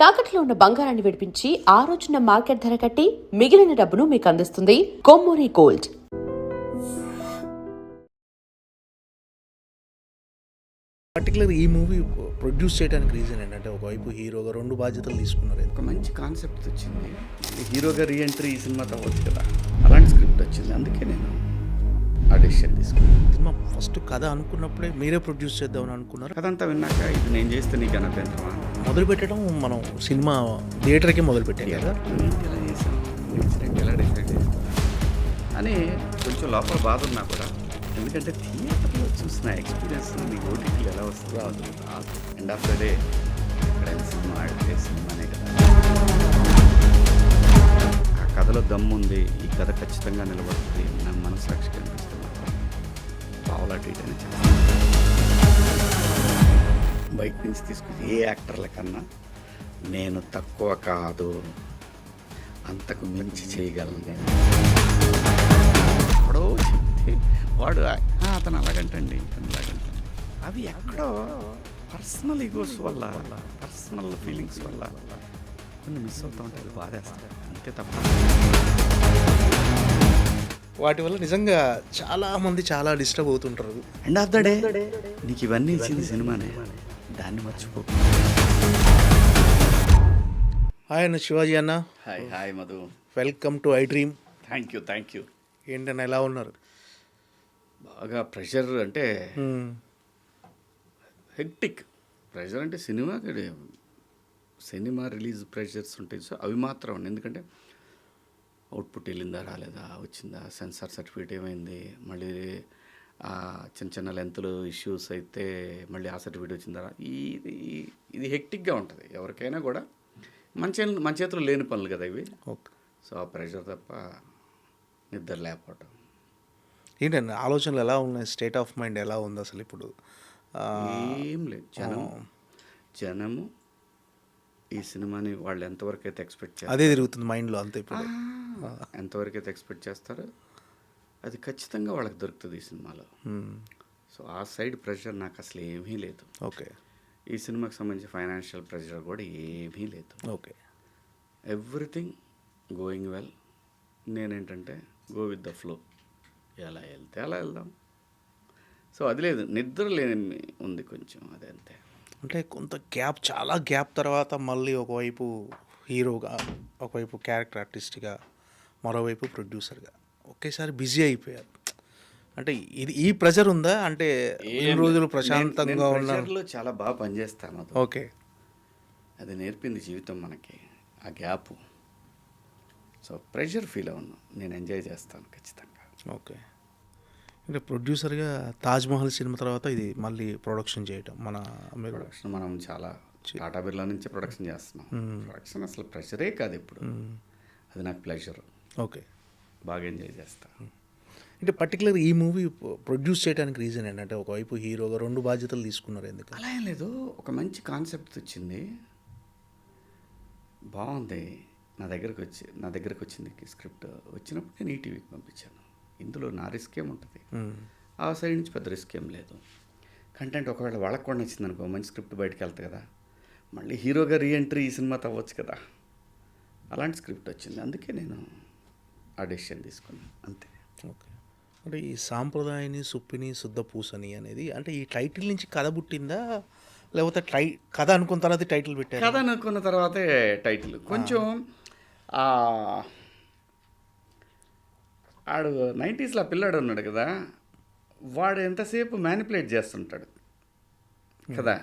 తాకట్లో ఉన్న బంగారాన్ని విడిపించి ఆ రోజున మార్కెట్ ధర కట్టి మిగిలిన డబ్బును మీకు అందిస్తుంది కొమ్మూరి గోల్డ్. పర్టికులర్ ఈ మూవీ ప్రొడ్యూస్ చేయడానికి రీజన్ ఏంటంటే ఒకవైపు హీరోగా 2 బాధ్యతలు తీసుకున్నారు. ఒక మంచి కాన్సెప్ట్ వచ్చింది, హీరోగా రీఎంట్రీ ఈ సినిమా అవ్వచ్చు కదా, అలాంటి స్క్రిప్ట్ వచ్చింది. అందుకే నేను ఆ డెసిషన్ తీసుకున్నాను. సినిమా ఫస్ట్ కథ అనుకున్నప్పుడే మీరే ప్రొడ్యూస్ చేద్దామని అనుకున్నారు. అదంతా విన్నాక ఇది నేను చేస్తే నీకు అభ్యంతరమా? మొదలు పెట్టడం మనం సినిమా థియేటర్కే మొదలు పెట్టాం కదా, ఎలా చేసాను, ఇన్సిడెంట్ ఎలా డిసైడ్ చేసాను అని కొంచెం లోపల బాధ ఉన్నా కూడా, ఎందుకంటే థియేటర్లో చూసిన ఎక్స్పీరియన్స్ నీకు ఓటీటీలో ఎలా వస్తుందో అది ఎండ్ ఆఫ్ ద డే ఎక్కడైనా సినిమా ఆడితే సినిమానే కదా. ఆ కథలో దమ్ముంది, ఈ కథ ఖచ్చితంగా నిలబడుతుంది, నా మనసాక్షికి అనిపిస్తే మాత్రం పావులా ట్రీట్ చేస్తాను. బయట నుంచి తీసుకుని ఏ యాక్టర్ల కన్నా నేను తక్కువ కాదు, అంతకు మించి చేయగలను నేను. ఎక్కడో చెప్తే వాడు అతను అలాగంటండి, ఇతను అలాగంటండి, అవి ఎక్కడో పర్సనల్ ఈగోస్ వల్ల, పర్సనల్ ఫీలింగ్స్ వల్ల కొన్ని మిస్ అవుతూ ఉంటాయి. అది బాధేస్తాయి అంతే తప్ప. వాటి వల్ల నిజంగా చాలామంది చాలా డిస్టర్బ్ అవుతుంటారు. ఎండ్ ఆఫ్ ద డే నీకు ఇవన్నీ ఇచ్చింది సినిమానే, దాన్ని మర్చిపో. హాయ్ అన్న శివాజీ అన్న. Hi hi Madhu, welcome to I dream. Thank you. ఏంటన్నా ఎలా ఉన్నారు? బాగా ప్రెషర్ అంటే హెక్టిక్ ప్రెషర్ అంటే సినిమా రిలీజ్ ప్రెషర్స్ ఉంటాయి. సో అవి మాత్రం ఉన్నాయి. ఎందుకంటే అవుట్పుట్ వెళ్ళిందా రాలేదా, వచ్చిందా, సెన్సార్ సర్టిఫికేట్ ఏమైంది, మళ్ళీ చిన్న చిన్న లెంత్లు ఇష్యూస్ అయితే మళ్ళీ ఆ సర్టిఫికేట్ వచ్చిందా, ఇది హెక్టిక్గా ఉంటుంది ఎవరికైనా కూడా. మన చేతిలో లేని పనులు కదా ఇవి. ఓకే. సో ఆ ప్రెషర్ తప్ప నిద్ర లేకపోవటం. ఏంటండి ఆలోచనలు ఎలా ఉన్నాయి? స్టేట్ ఆఫ్ మైండ్ ఎలా ఉంది అసలు ఇప్పుడు? ఏం లేదు, జనము ఈ సినిమాని వాళ్ళు ఎంతవరకు అయితే ఎక్స్పెక్ట్ చేస్తారు, అదే తిరుగుతుంది మైండ్లో అంతే. ఇప్పుడు ఎంతవరకు అయితే ఎక్స్పెక్ట్ చేస్తారో అది ఖచ్చితంగా వాళ్ళకి దొరుకుతుంది ఈ సినిమాలో. సో ఆ సైడ్ ప్రెషర్ నాకు అసలు ఏమీ లేదు. ఓకే. ఈ సినిమాకి సంబంధించి ఫైనాన్షియల్ ప్రెషర్ కూడా ఏమీ లేదు. ఓకే. Everything going well. నేనేంటంటే గో విత్ ద ఫ్లో, ఎలా వెళ్తే అలా వెళ్దాం. సో అది లేదు, నిద్ర లేని ఉంది కొంచెం, అదే అంతే. అంటే కొంత గ్యాప్, చాలా గ్యాప్ తర్వాత మళ్ళీ ఒకవైపు హీరోగా, ఒకవైపు క్యారెక్టర్ ఆర్టిస్ట్గా, మరోవైపు ప్రొడ్యూసర్గా ఒకేసారి బిజీ అయిపోయారు. అంటే ఈ ప్రెషర్ ఉందా? అంటే ఈ రోజులు ప్రశాంతంగా ప్రెషర్లో చాలా బాగా పనిచేస్తాను. ఓకే. అది నేర్పింది జీవితం మనకి, ఆ గ్యాప్. సో ప్రెషర్ ఫీల్ అవును, నేను ఎంజాయ్ చేస్తాను ఖచ్చితంగా. ఓకే. అంటే ప్రొడ్యూసర్గా తాజ్మహల్ సినిమా తర్వాత ఇది మళ్ళీ ప్రొడక్షన్ చేయటం, ప్రొడక్షన్ మనం చాలా టాటా బిర్లా నుంచి ప్రొడక్షన్ చేస్తున్నాం. ప్రొడక్షన్ అసలు ప్రెషరే కాదు ఇప్పుడు, అది నాకు ప్లెజర్. ఓకే. బాగా ఎంజాయ్ చేస్తాను. అంటే పర్టికులర్ ఈ మూవీ ప్రొడ్యూస్ చేయడానికి రీజన్ ఏంటంటే ఒకవైపు హీరోగా 2 బాధ్యతలు తీసుకున్నారు. ఎందుకు? అలా ఏం లేదు, ఒక మంచి కాన్సెప్ట్ వచ్చింది, బాగుంది. నా దగ్గరకు వచ్చింది స్క్రిప్ట్. వచ్చినప్పుడు నేను ఈటీవీకి పంపించాను. ఇందులో నా రిస్క్ ఏముంటుంది, ఆ సైడ్ నుంచి పెద్ద రిస్క్ ఏం లేదు. కంటెంట్ ఒకవేళ వాళ్ళకు కూడా నచ్చింది అనుకో, మంచి స్క్రిప్ట్ బయటకు వెళ్తుంది కదా, మళ్ళీ హీరోగా రీఎంట్రీ ఈ సినిమా అవ్వచ్చు కదా, అలాంటి స్క్రిప్ట్ వచ్చింది. అందుకే నేను ఆ డెసిషన్ తీసుకున్నాను అంతే. ఓకే. అంటే ఈ సాంప్రదాయని సుప్పిని శుద్ధ పూసని అనేది అంటే ఈ టైటిల్ నుంచి కథ పుట్టిందా, లేకపోతే కథ అనుకున్న తర్వాత టైటిల్ పెట్టారు? కథ అనుకున్న తర్వాతే టైటిల్. కొంచెం ఆడు 90s పిల్లాడు ఉన్నాడు కదా, వాడు ఎంతసేపు మ్యానిపులేట్ చేస్తుంటాడు కదా,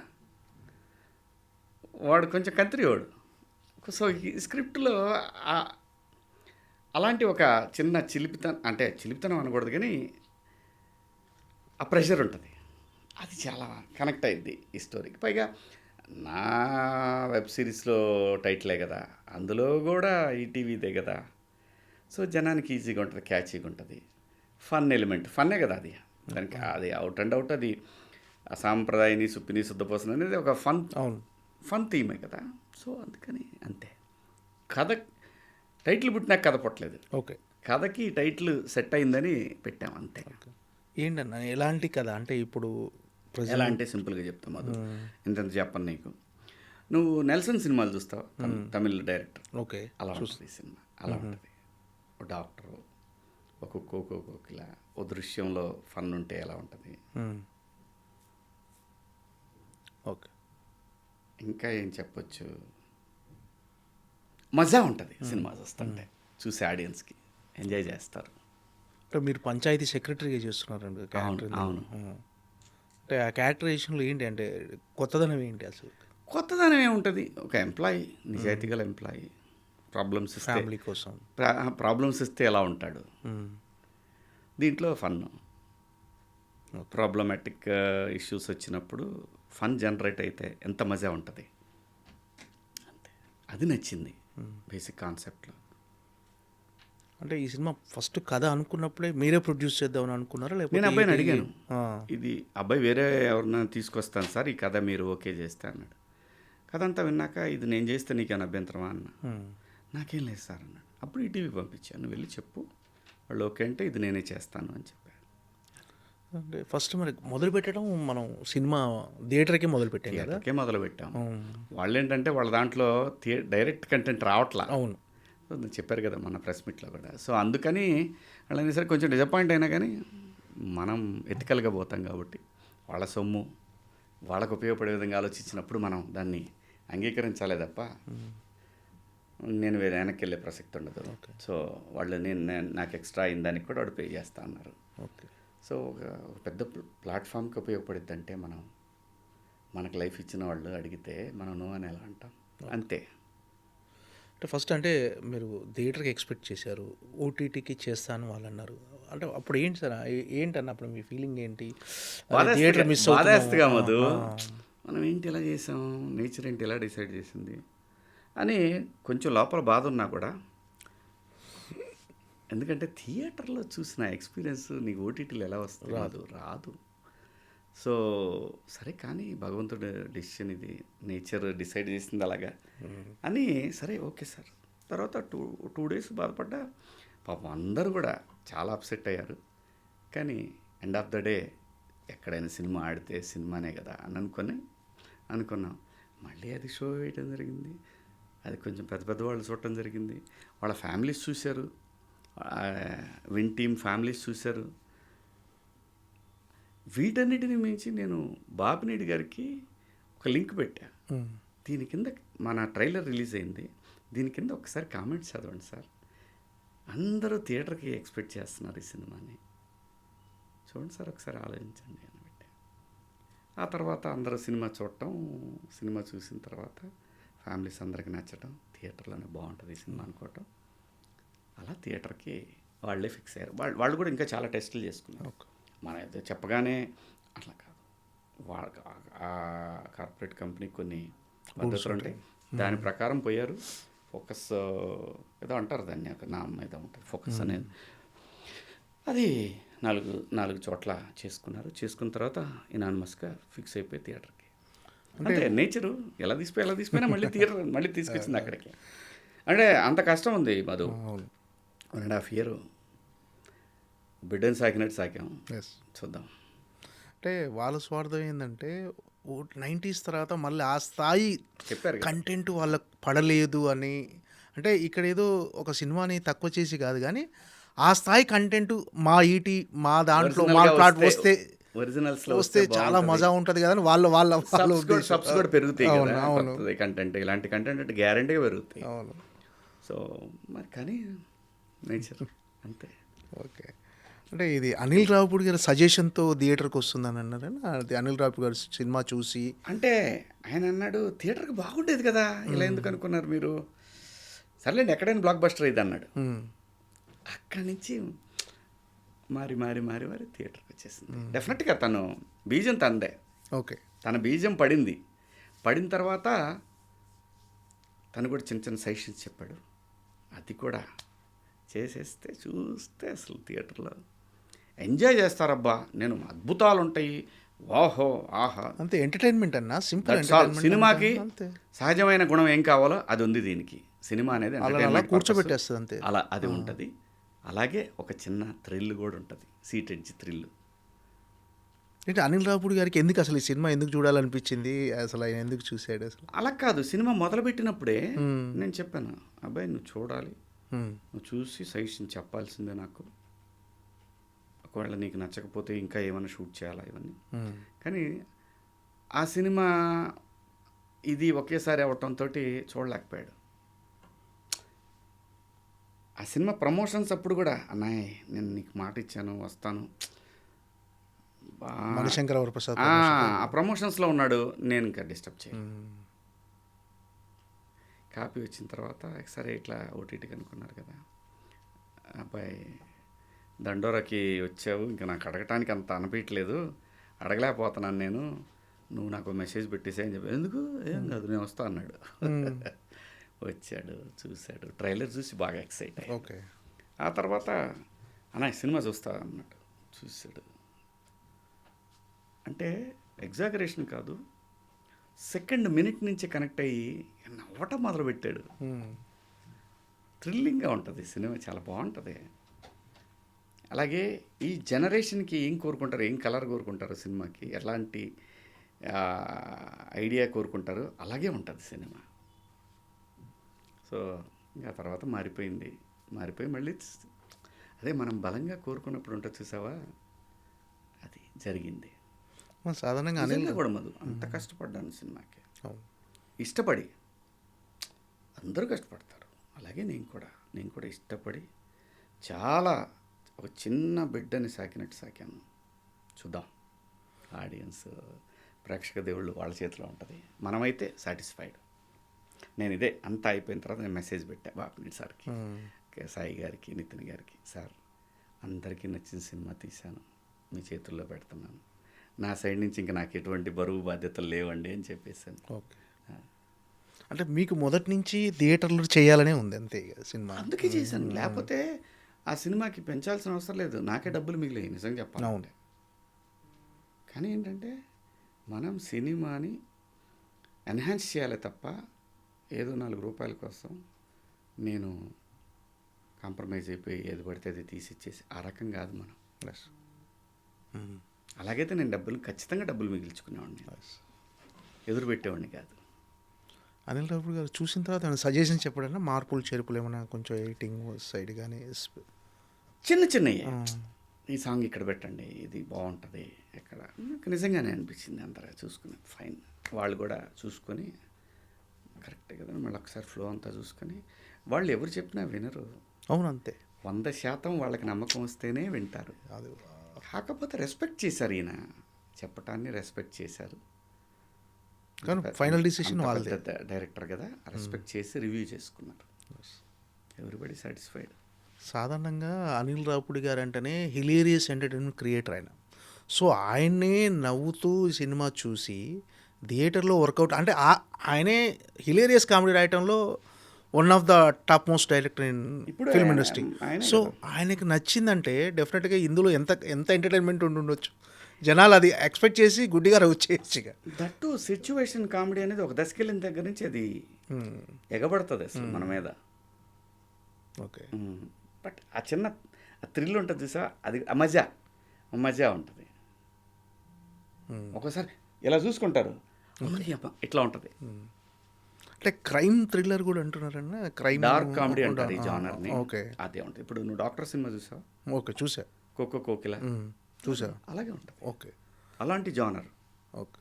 వాడు కొంచెం కంత్రివాడు. సో ఈ స్క్రిప్ట్లో అలాంటి ఒక చిన్న చిలిపితనం అనకూడదు కానీ ఆ ప్రెషర్ ఉంటుంది, అది చాలా కనెక్ట్ అయింది ఈ స్టోరీకి. పైగా నా వెబ్ సిరీస్లో టైటిలే కదా, అందులో కూడా ఈటీవీదే కదా. సో జనానికి ఈజీగా ఉంటుంది, క్యాచీగా ఉంటుంది, ఫన్ ఎలిమెంట్, ఫన్నే కదా అది. దానికి అది అవుట్ అండ్ అవుట్ అది సాంప్రదాయని సుప్పిని శుద్ధపోసన అనేది ఒక ఫన్ థీమే కదా. సో అందుకని అంతే. కథ టైటిల్ పుట్టినాక కథ పుట్టలేదు. ఓకే. కథకి టైటిల్ సెట్ అయిందని పెట్టాం అంతే. ఏంటన్నా ఎలాంటి కథ అంటే ఇప్పుడు ఎలా అంటే సింపుల్గా చెప్తాం, అది ఇంత చెప్పను నీకు. నువ్వు నెల్సన్ సినిమాలు చూస్తావు, తమిళ్ డైరెక్టర్, ఓకే. అలా ఉంటుంది ఈ సినిమా. అలా ఉంటుంది. ఒక డాక్టరు, ఒక కోకిల, ఓ దృశ్యంలో ఫన్ ఉంటే ఎలా ఉంటుంది. ఓకే. ఇంకా ఏం చెప్పొచ్చు, మజా ఉంటుంది సినిమా చూస్తుంటే. చూసే ఆడియన్స్కి ఎంజాయ్ చేస్తారు. అంటే మీరు పంచాయతీ సెక్రటరీగా చేస్తున్నారండి క్యారెక్టర్. అవును. అంటే ఆ క్యారెక్టరైజేషన్లో ఏంటి అంటే కొత్తదనం ఏంటి అసలు? కొత్తదనం ఏముంటుంది, ఒక ఎంప్లాయీ, నిజాయితీ గల ఎంప్లాయీ, ప్రాబ్లమ్స్ ఫ్యామిలీ కోసం. ప్రాబ్లమ్స్ ఇస్తే ఎలా ఉంటాడు. దీంట్లో ఫన్, ప్రాబ్లమాటిక్ ఇష్యూస్ వచ్చినప్పుడు ఫన్ జనరేట్ అయితే ఎంత మజా ఉంటుంది. అంతే, అది నచ్చింది బేసిక్ కాన్సెప్ట్లో. అంటే ఈ సినిమా ఫస్ట్ కథ అనుకున్నప్పుడే మీరే ప్రొడ్యూస్ చేద్దామని అనుకున్నారా, లేకపోతే నేను అబ్బాయిని అడిగాను, ఆ, ఇది అబ్బాయి వేరే ఎవరినైనా తీసుకొస్తాను సార్, ఈ కథ మీరు ఓకే చేస్తే అన్నాడు. కథ అంతా విన్నాక ఇది నేను చేస్తే నీకేమైనా అభ్యంతరమా అన్న. నాకేం లేదు సార్ అన్నాడు. అప్పుడు ఈటీవీ పంపించాను, వెళ్ళి చెప్పు, వాళ్ళు ఓకే అంటే ఇది నేనే చేస్తాను అని చెప్పాను. అంటే ఫస్ట్ మరి మొదలు పెట్టడం మనం సినిమా థియేటర్కే మొదలు పెట్టాం కదా. థియేటర్కే మొదలు పెట్టాం. వాళ్ళు ఏంటంటే వాళ్ళ దాంట్లో డైరెక్ట్ కంటెంట్ రావట్లా. అవును. చెప్పారు కదా మన ప్రెస్ మీట్లో కూడా. సో అందుకని వాళ్ళని సరే కొంచెం డిసప్పాయింట్ అయినా కానీ మనం ఎథికల్గా పోతాం కాబట్టి వాళ్ళ సొమ్ము వాళ్ళకు ఉపయోగపడే విధంగా ఆలోచించినప్పుడు మనం దాన్ని అంగీకరించాలే తప్ప నేను వేరే వెనక్కి వెళ్ళే ప్రసక్తి ఉండదు. సో వాళ్ళు నాకు ఎక్స్ట్రా అయిన దానికి కూడా వాడు పే చేస్తా అన్నారు. ఓకే. సో ఒక పెద్ద ప్లాట్ఫామ్కి ఉపయోగపడుద్ది అంటే మనకు లైఫ్ ఇచ్చిన వాళ్ళు అడిగితే మనం నో అని ఎలా అంటాం. అంతే. అంటే ఫస్ట్ అంటే మీరు థియేటర్కి ఎక్స్పెక్ట్ చేశారు, ఓటీటీకి చేస్తాను వాళ్ళు అన్నారు. అంటే అప్పుడు ఏంటి సార్, ఏంటన్న అప్పుడు మీ ఫీలింగ్ ఏంటి? థియేటర్ మిస్ బాధేస్తగా మధు, మనం ఏంటి ఇలా చేసాం, నేచర్ ఏంటి ఎలా డిసైడ్ చేసింది అని కొంచెం లోపల బాధ ఉన్నా కూడా, ఎందుకంటే థియేటర్లో చూసిన ఎక్స్పీరియన్స్ నీకు ఓటీటీలో ఎలా వస్తుంది? రాదు. సో సరే కానీ భగవంతుడు డెసిషన్, ఇది నేచర్ డిసైడ్ చేసింది అలాగా అని. సరే ఓకే సార్. తర్వాత టూ డేస్ బాధపడ్డా. పాపం అందరూ కూడా చాలా అప్సెట్ అయ్యారు. కానీ ఎండ్ ఆఫ్ ద డే ఎక్కడైనా సినిమా ఆడితే సినిమానే కదా అని అనుకున్నాం. మళ్ళీ అది షో వేయటం జరిగింది. అది కొంచెం పెద్ద వాళ్ళు చూడటం జరిగింది. వాళ్ళ ఫ్యామిలీస్ చూశారు, విన్ టీమ్ ఫ్యామిలీస్ చూశారు. వీటన్నిటిని మించి నేను బాపినేడి గారికి ఒక లింక్ పెట్టా. దీని కింద మన ట్రైలర్ రిలీజ్ అయింది, దీని కింద ఒకసారి కామెంట్స్ చదవండి సార్, అందరూ థియేటర్కి ఎక్స్పెక్ట్ చేస్తున్నారు ఈ సినిమాని, చూడండి సార్ ఒకసారి ఆలోచించండి అని పెట్టా. ఆ తర్వాత అందరూ సినిమా చూడటం, సినిమా చూసిన తర్వాత ఫ్యామిలీస్ అందరికి నచ్చటం, థియేటర్లోనే బాగుంటుంది ఈ సినిమా అనుకోవటం, అలా థియేటర్కి వాళ్ళే ఫిక్స్ అయ్యారు. వాళ్ళు కూడా ఇంకా చాలా టెస్టులు చేసుకున్నారు. మన అయితే చెప్పగానే అట్లా కాదు, ఆ కార్పొరేట్ కంపెనీ కొన్ని పద్ధతులు ఉంటాయి, దాని ప్రకారం పోయారు. ఫోకస్ ఏదో అంటారు దాన్ని, ఒక నామం ఏదో ఉంటుంది ఫోకస్ అనేది. అది నాలుగు చోట్ల చేసుకున్న తర్వాత ఇనానిమస్గా ఫిక్స్ అయిపోయి థియేటర్కి. అంటే నేచరు ఎలా తీసిపోయినా మళ్ళీ థియేటర్ మళ్ళీ తీసుకొచ్చింది అక్కడికి. అంటే అంత కష్టం ఉంది మధు. 1.5 years బిడ్డని సాకినట్టు సాకాం. చూద్దాం. అంటే వాళ్ళ స్వార్థం ఏంటంటే 90s తర్వాత మళ్ళీ ఆ స్థాయి చెప్పారు కంటెంట్ వాళ్ళకు పడలేదు అని. అంటే ఇక్కడ ఏదో ఒక సినిమాని తక్కువ చేసి కాదు కానీ ఆ స్థాయి కంటెంట్ మా మా దాంట్లో మా ప్లాట్ వస్తే చాలా మజా ఉంటుంది కదా అని వాళ్ళ సబ్స్ కూడా పెరుగుతాయి కదా, కంటెంట్ ఇలాంటి కంటెంట్ అంటే గ్యారంటీగా పెరుగుతాయి. అవును. సో మరి కానీ నేచర్ అంతే. ఓకే. అంటే ఇది అనిల్ రావిపూడి గారి సజెషన్తో థియేటర్కి వస్తుందని అన్నారు. అది అనిల్ రావిపూడి గారి సినిమా చూసి అంటే ఆయన అన్నాడు థియేటర్కి బాగుండేది కదా, ఇలా ఎందుకు అనుకున్నారు మీరు, సర్లేండి ఎక్కడైనా బ్లాక్ బస్టర్ అయింది అన్నాడు. అక్కడి నుంచి మారి థియేటర్కి వచ్చేసింది. డెఫినెట్గా తను బీజం తందే. ఓకే. తన బీజం పడిన తర్వాత తను కూడా చిన్న సజెషన్స్ చెప్పాడు. అది కూడా చూస్తే అసలు థియేటర్లో ఎంజాయ్ చేస్తారబ్బా. నేను అద్భుతాలు ఉంటాయి, వాహో ఆహా, అంతే. ఎంటర్టైన్మెంట్ అన్న సింపుల్. సినిమాకి సహజమైన గుణం ఏం కావాలో అది ఉంది దీనికి. సినిమా అనేది కూర్చోబెట్టేస్తుంది అంతే, అలా అది ఉంటుంది. అలాగే ఒక చిన్న థ్రిల్ కూడా ఉంటుంది, సీట్ ఎడ్జ్ థ్రిల్. అంటే అనిల్ రావుపూడి గారికి ఎందుకు అసలు ఈ సినిమా ఎందుకు చూడాలనిపించింది, అసలు ఆయన ఎందుకు చూసాడు అసలు? అలా కాదు, సినిమా మొదలుపెట్టినప్పుడే నేను చెప్పాను, అబ్బాయి నువ్వు చూడాలి, నువ్వు చూసి సజెషన్ చెప్పాల్సిందే నాకు, ఒకవేళ నీకు నచ్చకపోతే ఇంకా ఏమైనా షూట్ చేయాలా ఇవన్నీ. కానీ ఆ సినిమా ఇది ఒకేసారి అవటంతో చూడలేకపోయాడు. ఆ సినిమా ప్రమోషన్స్ అప్పుడు కూడా, అన్నయ్య నేను నీకు మాట ఇచ్చాను వస్తాను, మణిశంకర వరప్రసాద్ ఆ ప్రమోషన్స్లో ఉన్నాడు, నేను ఇంకా డిస్టర్బ్ చేయను. కాపీ వచ్చిన తర్వాత సరే ఇట్లా ఓటీటీకి అనుకున్నారు కదా, అబ్బాయి దండోరాకి వచ్చావు, ఇంకా నాకు అడగటానికి అంత అనిపించలేదు, అడగలేకపోతున్నాను నేను, నువ్వు నాకు మెసేజ్ పెట్టేసే అని చెప్పి, ఎందుకు ఏం కాదు నేను వస్తా అన్నాడు. వచ్చాడు, చూశాడు, ట్రైలర్ చూసి బాగా ఎక్సైట్ అయ్యాడు. ఓకే. ఆ తర్వాత అన్న సినిమా చూస్తా అన్నట్టు చూశాడు. అంటే ఎగ్జాగరేషన్ కాదు, సెకండ్ మినిట్ నుంచి కనెక్ట్ అయ్యి నవ్వటం మొదలుపెట్టాడు. థ్రిల్లింగ్గా ఉంటుంది సినిమా, చాలా బాగుంటుంది. అలాగే ఈ జనరేషన్కి ఏం కోరుకుంటారు, ఏం కలర్ కోరుకుంటారు సినిమాకి, ఎలాంటి ఐడియా కోరుకుంటారు, అలాగే ఉంటుంది సినిమా. సో ఇంకా తర్వాత మారిపోయి మళ్ళీ అదే మనం బలంగా కోరుకున్నప్పుడు ఉంటుంది చూసావా, అది జరిగింది. సాధారణంగా అనిల్ నిజంగా కూడా మధు అంత కష్టపడ్డాను సినిమాకి, ఇష్టపడి, అందరూ కష్టపడతారు, అలాగే నేను కూడా ఇష్టపడి చాలా ఒక చిన్న బిడ్డని సాకినట్టు సాకాను. చూద్దాం, ఆడియన్స్ ప్రేక్షక దేవుళ్ళు వాళ్ళ చేతిలో ఉంటుంది, మనమైతే సాటిస్ఫైడ్. నేను ఇదే అంతా అయిపోయిన తర్వాత నేను మెసేజ్ పెట్టా బాపినేని సార్కి, సాయి గారికి, నితిన్ గారికి, సార్ అందరికీ నచ్చిన సినిమా తీశాను, మీ చేతుల్లో పెడుతున్నాను, నా సైడ్ నుంచి ఇంకా నాకు ఎటువంటి బరువు బాధ్యతలు లేవండి అని చెప్పేసాను. ఓకే. అంటే మీకు మొదటి నుంచి థియేటర్లో చేయాలనే ఉంది అంతే సినిమా, అందుకే చేశాను. లేకపోతే ఆ సినిమాకి పెంచాల్సిన అవసరం లేదు, నాకే డబ్బులు మిగిలాయి నిజంగా చెప్పాలి. కానీ ఏంటంటే మనం సినిమాని ఎన్హాన్స్ చేయాలి తప్ప ఏదో 4 రూపాయల కోసం నేను కాంప్రమైజ్ అయిపోయి ఏది పడితే అది తీసిచ్చేసి ఆ రకం కాదు మనం. అలాగైతే నేను ఖచ్చితంగా డబ్బులు మిగిల్చుకునేవాడిని, ఎదురు పెట్టేవాడిని కాదు. అనిల్ రావుపూడి గారు చూసిన తర్వాత ఏమైనా సజెషన్ చెప్పడన్నా, మార్పులు చేర్పులు ఏమైనా కొంచెం ఎడిటింగ్ సైడ్ కానీ చిన్నవి, ఈ సాంగ్ ఇక్కడ పెట్టండి, ఇది బాగుంటుంది ఎక్కడ, నాకు నిజంగానే అనిపించింది. అందరూ చూసుకుని ఫైన్, వాళ్ళు కూడా చూసుకొని కరెక్టే కదా, మళ్ళీ ఒకసారి ఫ్లో అంతా చూసుకొని, వాళ్ళు ఎవరు చెప్పినా వినరు. అవును అంతే, 100% వాళ్ళకి నమ్మకం వస్తేనే వింటారు. కాకపోతే రెస్పెక్ట్ చేశారు, ఈయన చెప్పటాన్ని రెస్పెక్ట్ చేశారు. కానీ ఫైనల్ డిసిషన్ వాళ్ళదే, డైరెక్టర్ కదా, రెస్పెక్ట్ చేసి రివ్యూ చేసుకున్నారు, ఎవ్రీబడి సాటిస్ఫైడ్. సాధారణంగా అనిల్ రావుపూడి గారు అంటేనే హిలేరియస్ ఎంటర్టైన్మెంట్ క్రియేటర్ ఆయన. సో ఆయన్నే నవ్వుతూ సినిమా చూసి థియేటర్లో వర్కౌట్, అంటే ఆయనే హిలేరియస్ కామెడీ రాయటంలో one of the top most director in film industry. సో ఆయనకి నచ్చిందంటే డెఫినెట్గా ఇందులో ఎంత ఎంటర్టైన్మెంట్ ఉండొచ్చు, జనాలు అది ఎక్స్పెక్ట్ చేసి గుడ్డిగా వచ్చేయచ్చు. ఇక దట్టు సిచ్యువేషన్ కామెడీ అనేది ఒక దశకెళ్ళిన దగ్గర నుంచి అది ఎగబడుతుంది అసలు మన మీద. ఓకే. బట్ ఆ చిన్న థ్రిల్ ఉంటుంది చూసా, అది మజా ఉంటుంది. ఒకసారి ఇలా చూసుకుంటారు, ఇట్లా ఉంటుంది. అంటే క్రైమ్ థ్రిల్లర్ కూడా అంటున్నారన్న, క్రైమ్ డార్క్ కామెడీ అంటారు ఈ జానర్ని. ఓకే, అదే ఉంటుంది. ఇప్పుడు నువ్వు డాక్టర్ సినిమా చూసావు? ఓకే, చూసా. కోకిల చూసా. అలాగే ఉంటుంది. ఓకే, అలాంటి జానర్. ఓకే,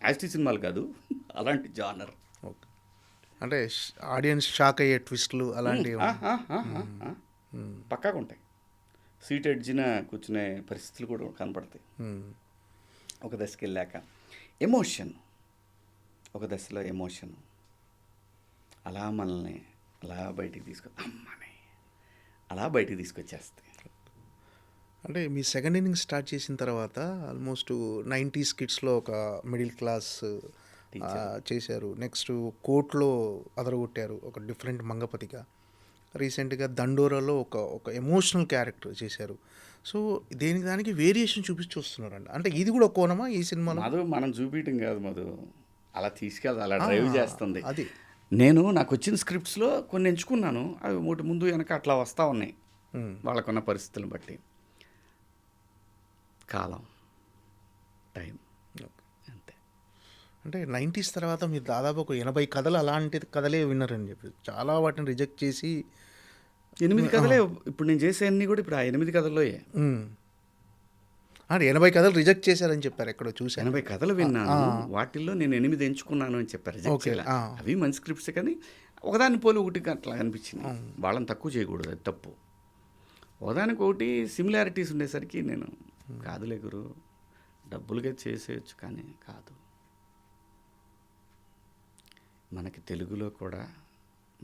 యాస్టీ సినిమాలు కాదు, అలాంటి జానర్. ఓకే. అంటే ఆడియన్స్ షాక్ అయ్యే ట్విస్ట్లు అలాంటివి పక్కాగా ఉంటాయి. సీట్ ఎడ్జిన కూర్చునే పరిస్థితులు కూడా కనపడతాయి. ఒక దశకి వెళ్ళాక ఎమోషన్, ఒక దశలో ఎమోషన్ అలా మనల్ని అలా బయటికి బయటికి తీసుకొచ్చేస్తాయి. అంటే మీ సెకండ్ ఇన్నింగ్ స్టార్ట్ చేసిన తర్వాత ఆల్మోస్ట్ 90s కిడ్స్లో ఒక మిడిల్ క్లాస్ చేశారు. నెక్స్ట్ కోర్టులో అదరగొట్టారు ఒక డిఫరెంట్ మంగపతిగా. రీసెంట్గా దండోరాలో ఒక ఎమోషనల్ క్యారెక్టర్ చేశారు. సో దానికి వేరియేషన్ చూపించి వస్తున్నారండి. అంటే ఇది కూడా కోణమా ఈ సినిమాలో? మధు మనం చూపించడం కాదు మధు, అలా తీసుకెళ్ళి అలా డ్రైవ్ చేస్తుంది. అది నాకు వచ్చిన స్క్రిప్ట్స్లో కొన్ని ఎంచుకున్నాను, అవి ఒకటి ముందు వెనక అట్లా వస్తూ ఉన్నాయి వాళ్ళకున్న పరిస్థితులను బట్టి. కాలం టైం అంతే. అంటే 90s తర్వాత మీరు దాదాపు ఒక 80 కథలు అలాంటి కథలే విన్నారని చెప్పి చాలా వాటిని రిజెక్ట్ చేసి 8 కథలే ఇప్పుడు నేను చేసేవన్నీ కూడా ఇప్పుడు ఆ 8 కథల్లోయే. అంటే 80 కథలు రిజెక్ట్ చేశారని చెప్పారు ఎక్కడో చూశాను. 80 కథలు విన్నాను, వాటిల్లో నేను 8 ఎంచుకున్నాను అని చెప్పారు. Reject okay. చేయలే. అవి మంచి స్క్రిప్ట్స్ కానీ ఒకదాని పోలి ఒకటి అట్లా అనిపించింది. వాళ్ళని తక్కువ చేయకూడదు, అది తప్పు. ఒకదానికి ఒకటి సిమిలారిటీస్ ఉండేసరికి నేను కాదులే గురు, డబ్బులుగా చేసేయచ్చు కానీ కాదు. మనకి తెలుగులో కూడా